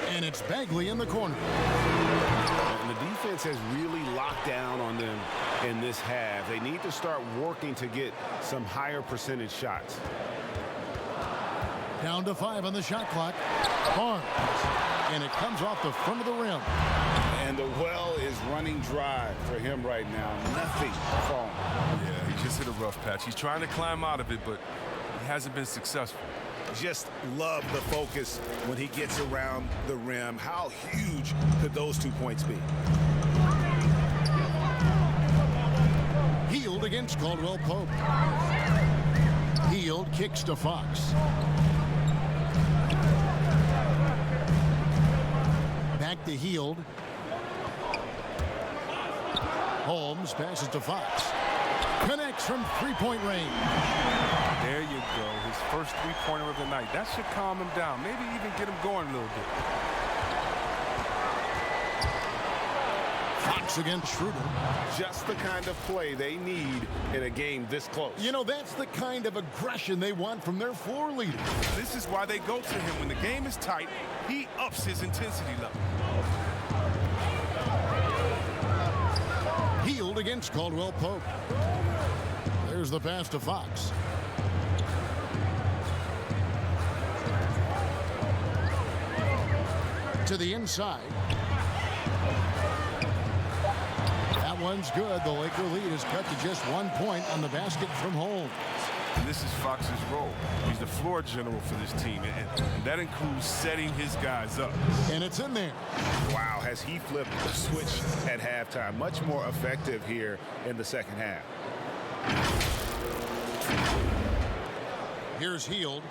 And it's Bagley in the corner. And the defense has really locked down on them in this half. They need to start working to get some higher percentage shots. Down to 5 on the shot clock. Barnes. And it comes off the front of the rim. And the well is running dry for him right now. Nothing falling. Yeah, he just hit a rough patch. He's trying to climb out of it, but he hasn't been successful. Just love the focus when he gets around the rim. How huge could those 2 points be? Hield against Caldwell Pope. Hield kicks to Fox. Back to Hield. Holmes passes to Fox. Connects from three-point range. There you go. His first three-pointer of the night. That should calm him down. Maybe even get him going a little bit. Fox against Schroder. Just the kind of play they need in a game this close. You know, that's the kind of aggression they want from their floor leader. This is why they go to him. When the game is tight, he ups his intensity level. Hield against Caldwell Pope. There's the pass to Fox. To the inside. That one's good. The Laker lead is cut to just 1 point on the basket from Holmes. And this is Fox's role. He's the floor general for this team, and that includes setting his guys up. And it's in there. Wow, has he flipped the switch at halftime. Much more effective here in the second half. Here's Hield.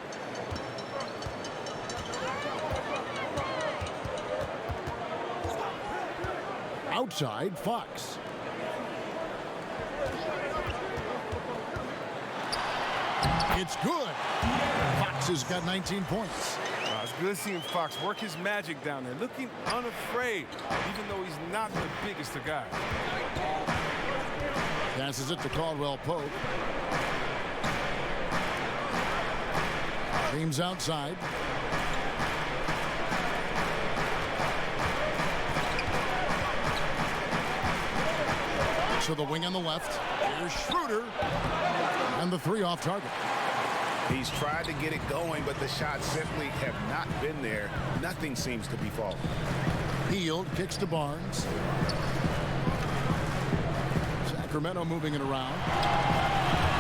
Outside, Fox. It's good. Fox has got 19 points. It's good seeing Fox work his magic down there, looking unafraid, even though he's not the biggest of guys. Passes it to Caldwell Pope. James outside. To the wing on the left. Here's Schroder. And the three off target. He's tried to get it going, but the shots simply have not been there. Nothing seems to be falling. Hield kicks to Barnes. Sacramento moving it around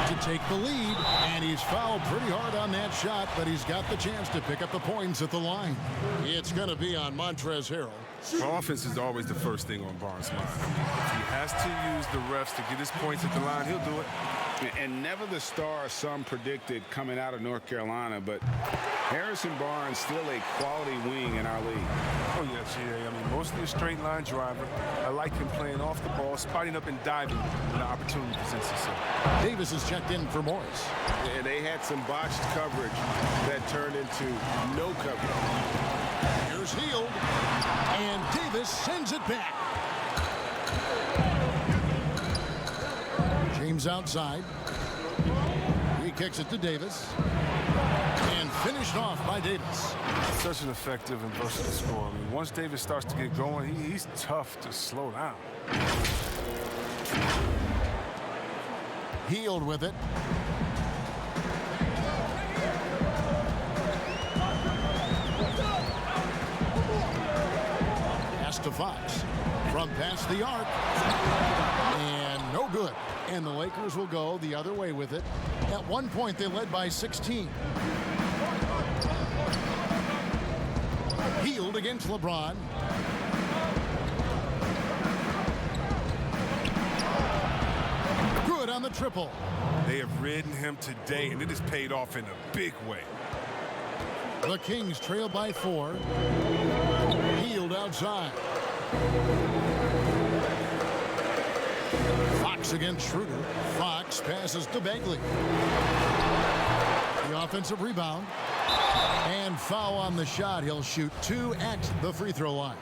to take the lead, and he's fouled pretty hard on that shot, but he's got the chance to pick up the points at the line. It's going to be on Montrezl Harrell. Well, offense is always the first thing on Barnes' mind. If he has to use the refs to get his points at the line, he'll do it. And never the star some predicted coming out of North Carolina, but Harrison Barnes still a quality wing in our league. Oh, yes, yeah. I mean, mostly a straight line driver. I like him playing off the ball, spotting up and diving when the opportunity presents itself. Davis is checked in for Morris. And they had some botched coverage that turned into no coverage. Here's Hield, and Davis sends it back. James outside. He kicks it to Davis. And finished off by Davis. Such an effective and versatile scorer. I mean, once Davis starts to get going, he's tough to slow down. Hield with it. Pass to Fox. From past the arc. And no good. And the Lakers will go the other way with it. At one point, they led by 16. Hield against LeBron. Good on the triple. They have ridden him today, and it has paid off in a big way. The Kings trail by 4. Hield outside. Fox against Schroder. Fox Fox passes to Bagley. The offensive rebound. And foul on the shot. He'll shoot 2 at the free throw line.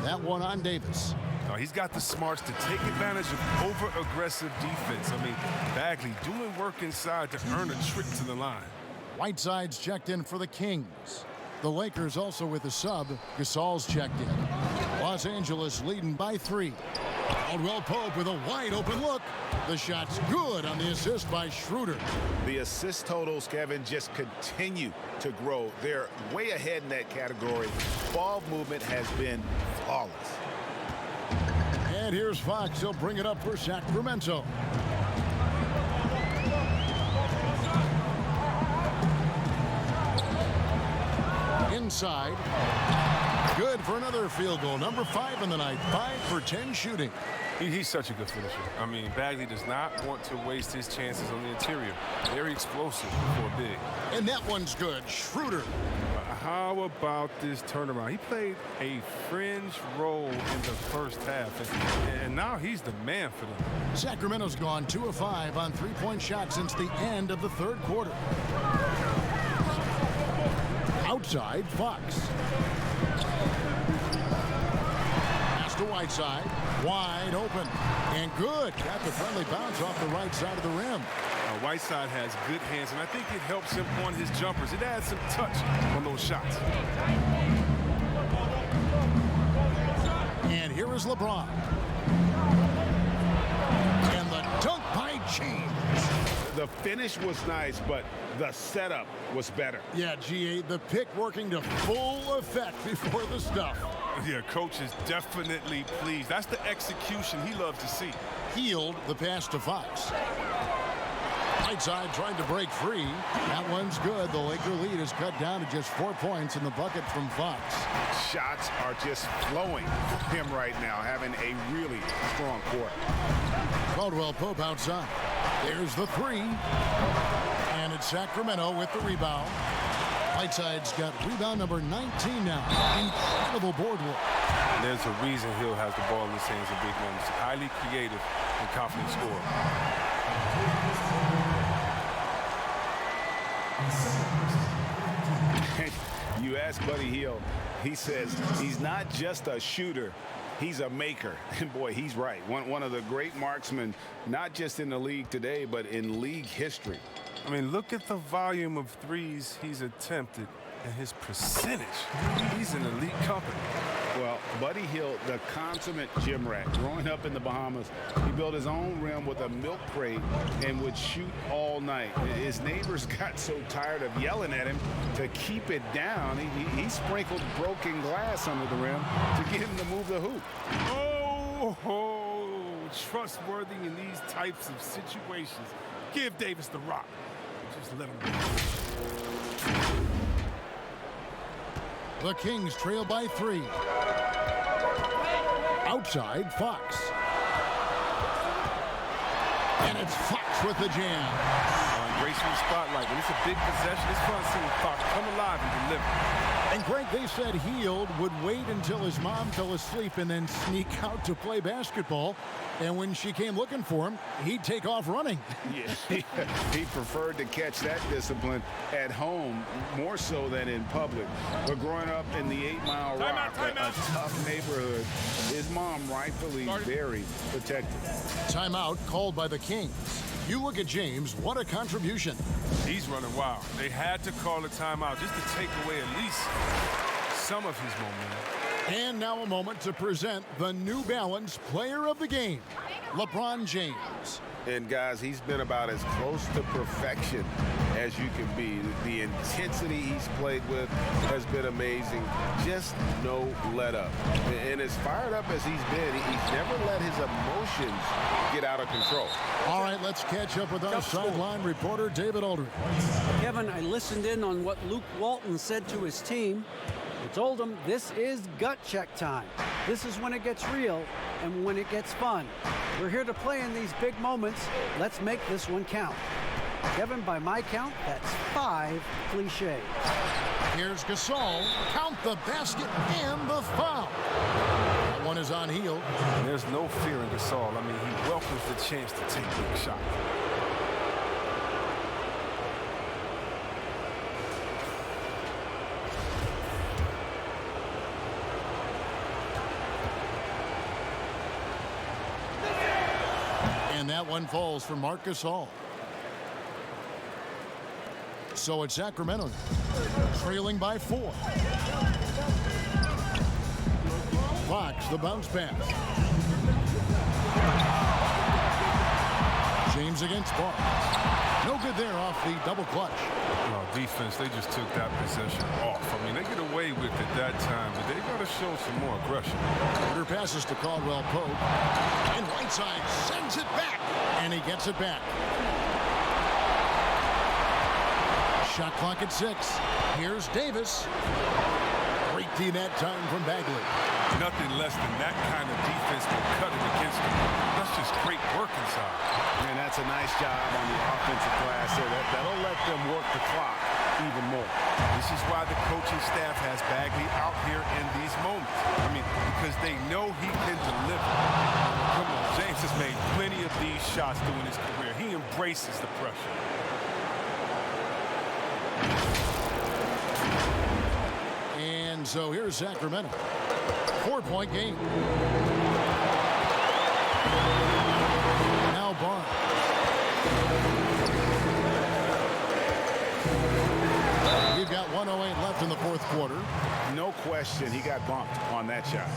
That one on Davis. No, he's got the smarts to take advantage of over-aggressive defense. I mean, Bagley doing work inside to earn a trip to the line. Whiteside's checked in for the Kings. The Lakers also with a sub. Gasol's checked in. Los Angeles leading by 3. Caldwell Pope with a wide open look. The shot's good on the assist by Schroder. The assist totals, Kevin, just continue to grow. They're way ahead in that category. Ball movement has been flawless. And here's Fox. He'll bring it up for Sacramento. Inside. Good for another field goal. Number 5 in the night. 5 for 10 shooting. He's such a good finisher. I mean, Bagley does not want to waste his chances on the interior. Very explosive for big. And that one's good. Schroder. How about this turnaround? He played a fringe role in the first half, and now he's the man for them. Sacramento's gone 2 of 5 on 3-point shots since the end of the third quarter. Outside, Fox. Pass to Whiteside. Wide open. And good. Got the friendly bounce off the right side of the rim. Whiteside has good hands, and I think it helps him on his jumpers. It adds some touch on those shots. And here is LeBron. And the dunk by James. The finish was nice, but the setup was better. Yeah, GA, the pick working to full effect before the stuff. Yeah, coach is definitely pleased. That's the execution he loves to see. Hield the pass to Fox. Whiteside trying to break free. That one's good. The Laker lead is cut down to just 4 points in the bucket from Fox. Shots are just flowing for him right now, having a really strong quarter. Caldwell Pope outside. There's the 3. And it's Sacramento with the rebound. Whiteside's got rebound number 19 now. Incredible board work. There's a reason Hield has the ball in his hands in big moments. Highly creative and confident scorer. You ask Buddy Hield, he says he's not just a shooter, he's a maker. And boy, he's right. One of the great marksmen, not just in the league today, but in league history. I mean, look at the volume of threes he's attempted and his percentage. He's in elite company. Well, Buddy Hield, the consummate gym rat, growing up in the Bahamas, he built his own rim with a milk crate and would shoot all night. His neighbors got so tired of yelling at him to keep it down. He sprinkled broken glass under the rim to get him to move the hoop. Oh, trustworthy in these types of situations. Give Davis the rock. Just let him go. The Kings trail by 3. Outside, Fox. And it's Fox with the jam. Embracing the spotlight. When it's a big possession, it's fun seeing Fox come alive and deliver. And Greg, they said Hield would wait until his mom fell asleep and then sneak out to play basketball. And when she came looking for him, he'd take off running. Yeah, he preferred to catch that discipline at home more so than in public. But growing up in the 8 Mile Rock, a tough neighborhood, his mom rightfully very protected. Timeout called by the Kings. You look at James, what a contribution. He's running wild. They had to call a timeout just to take away at least some of his momentum. And now a moment to present the New Balance Player of the Game, LeBron James. And guys, he's been about as close to perfection as you can be. The intensity he's played with has been amazing. Just no let up. And as fired up as he's been, he's never let his emotions get out of control. All right, let's catch up with our sideline reporter, David Aldridge. Kevin, I listened in on what Luke Walton said to his team. He told them this is gut check time. This is when it gets real and when it gets fun. We're here to play in these big moments. Let's make this one count. Kevin, by my count, that's 5 cliches. Here's Gasol. Count the basket and the foul. That one is on Hield. And there's no fear in Gasol. I mean, he welcomes the chance to take big shots. And that one falls for Gasol. So it's Sacramento trailing by 4. Fox, the bounce pass. James against Barnes. No good there off the double clutch. Well, defense, they just took that possession off. I mean, they get away with it that time, but they got to show some more aggression. Schroder passes to Caldwell Pope. And Whiteside sends it back. And he gets it back. Shot clock at 6. Here's Davis. Great D that time from Bagley. Nothing less than that kind of defense will cut it against them. That's just great work inside. And that's a nice job on the offensive glass there. That'll let them work the clock even more. This is why the coaching staff has Bagley out here in these moments. I mean, because they know he can deliver. Come on, James has made plenty of these shots during his career. He embraces the pressure. And so here's Sacramento. 4-point game. Now Barnes. We've got 1:08 left in the fourth quarter. No question, he got bumped on that shot.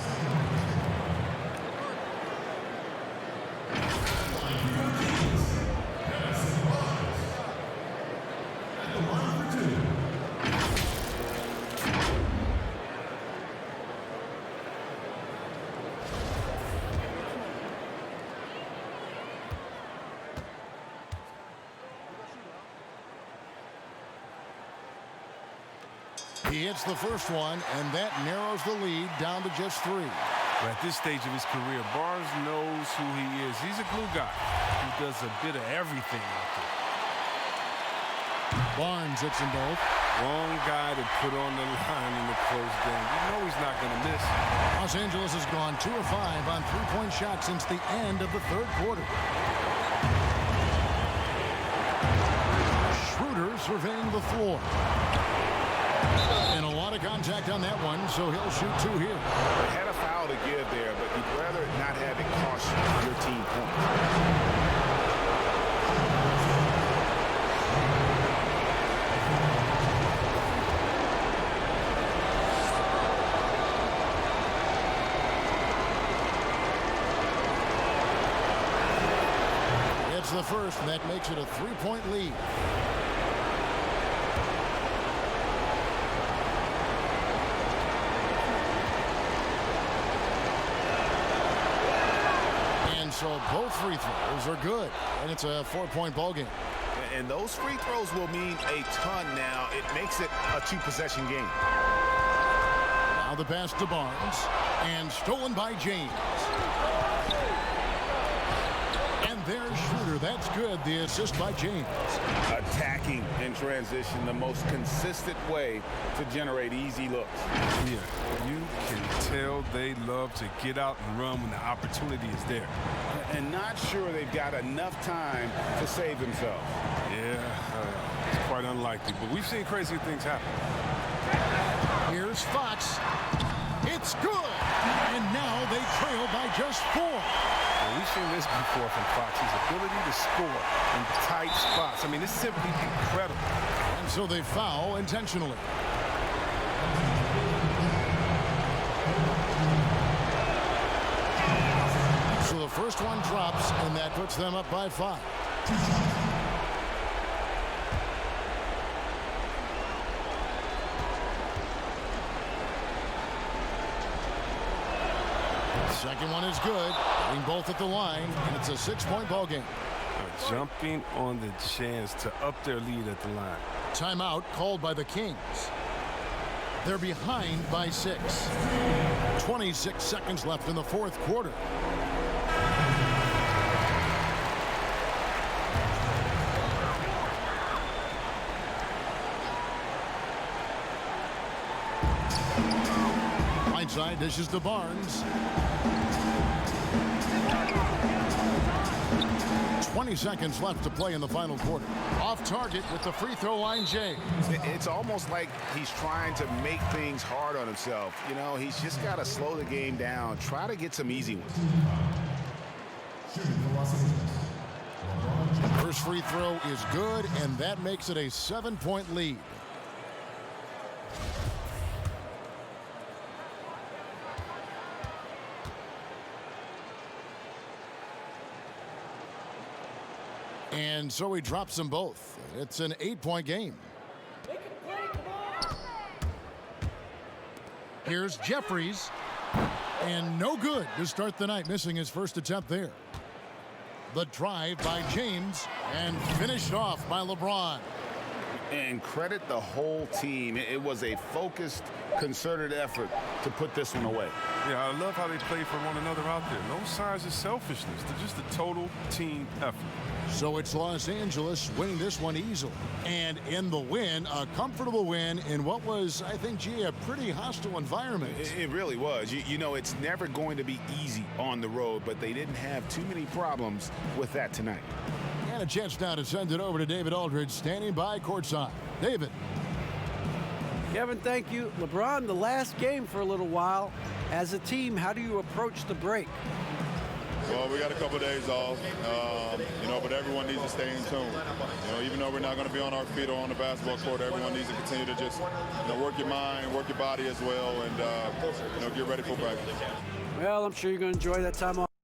He hits the first one, and that narrows the lead down to just 3. But at this stage of his career, Barnes knows who he is. He's a glue guy who does a bit of everything out there. Barnes hits them both. Wrong guy to put on the line in the close game. You know he's not going to miss. Los Angeles has gone 2 of 5 on 3-point shots since the end of the third quarter. Schroder surveying the floor. And a lot of contact on that one, so he'll shoot 2 here. They had a foul to give there, but you'd rather not have it cost your team points. It's the first, and that makes it a 3-point lead. So both free throws are good, and it's a 4-point ball game. And those free throws will mean a ton now. It makes it a 2-possession game. Now the pass to Barnes, and stolen by James. And there's Schroder. That's good. The assist by James. Attacking in transition, the most consistent way to generate easy looks. Yeah, you can tell they love to get out and run when the opportunity is there. And not sure they've got enough time to save themselves. Yeah, it's quite unlikely, but we've seen crazy things happen. Here's Fox. It's good. And now they trail by just 4. Well, we've seen this before from Fox. His ability to score in tight spots. I mean, it's simply incredible. And so they foul intentionally. So the first one drops, and that puts them up by 5. Second one is good. Getting both at the line, and it's a 6-point ball game. Jumping on the chance to up their lead at the line. Timeout called by the Kings. They're behind by 6. 26 seconds left in the fourth quarter. side, dishes to Barnes. 20 seconds left to play in the final quarter. Off target with the free throw line, James. It's almost like he's trying to make things hard on himself. You know, he's just got to slow the game down, try to get some easy ones. First free throw is good, and that makes it a 7-point lead. And so he drops them both. It's an 8-point game. Here's Jeffries. And no good to start the night, missing his first attempt there. The drive by James and finished off by LeBron. And credit the whole team. It was a focused, concerted effort to put this one away. Yeah, I love how they play for one another out there. No signs of selfishness. They're just a total team effort. So it's Los Angeles winning this one easily. And in the win, a comfortable win in what was, I think, G, a pretty hostile environment. It really was. You know, it's never going to be easy on the road, but they didn't have too many problems with that tonight. And a chance now to send it over to David Aldridge, standing by courtside. David. Kevin, thank you. LeBron, the last game for a little while. As a team, how do you approach the break? Well, we got a couple of days off, you know, but everyone needs to stay in tune. You know, even though we're not going to be on our feet or on the basketball court, everyone needs to continue to just, you know, work your mind, work your body as well, and, you know, get ready for practice. Well, I'm sure you're going to enjoy that time off.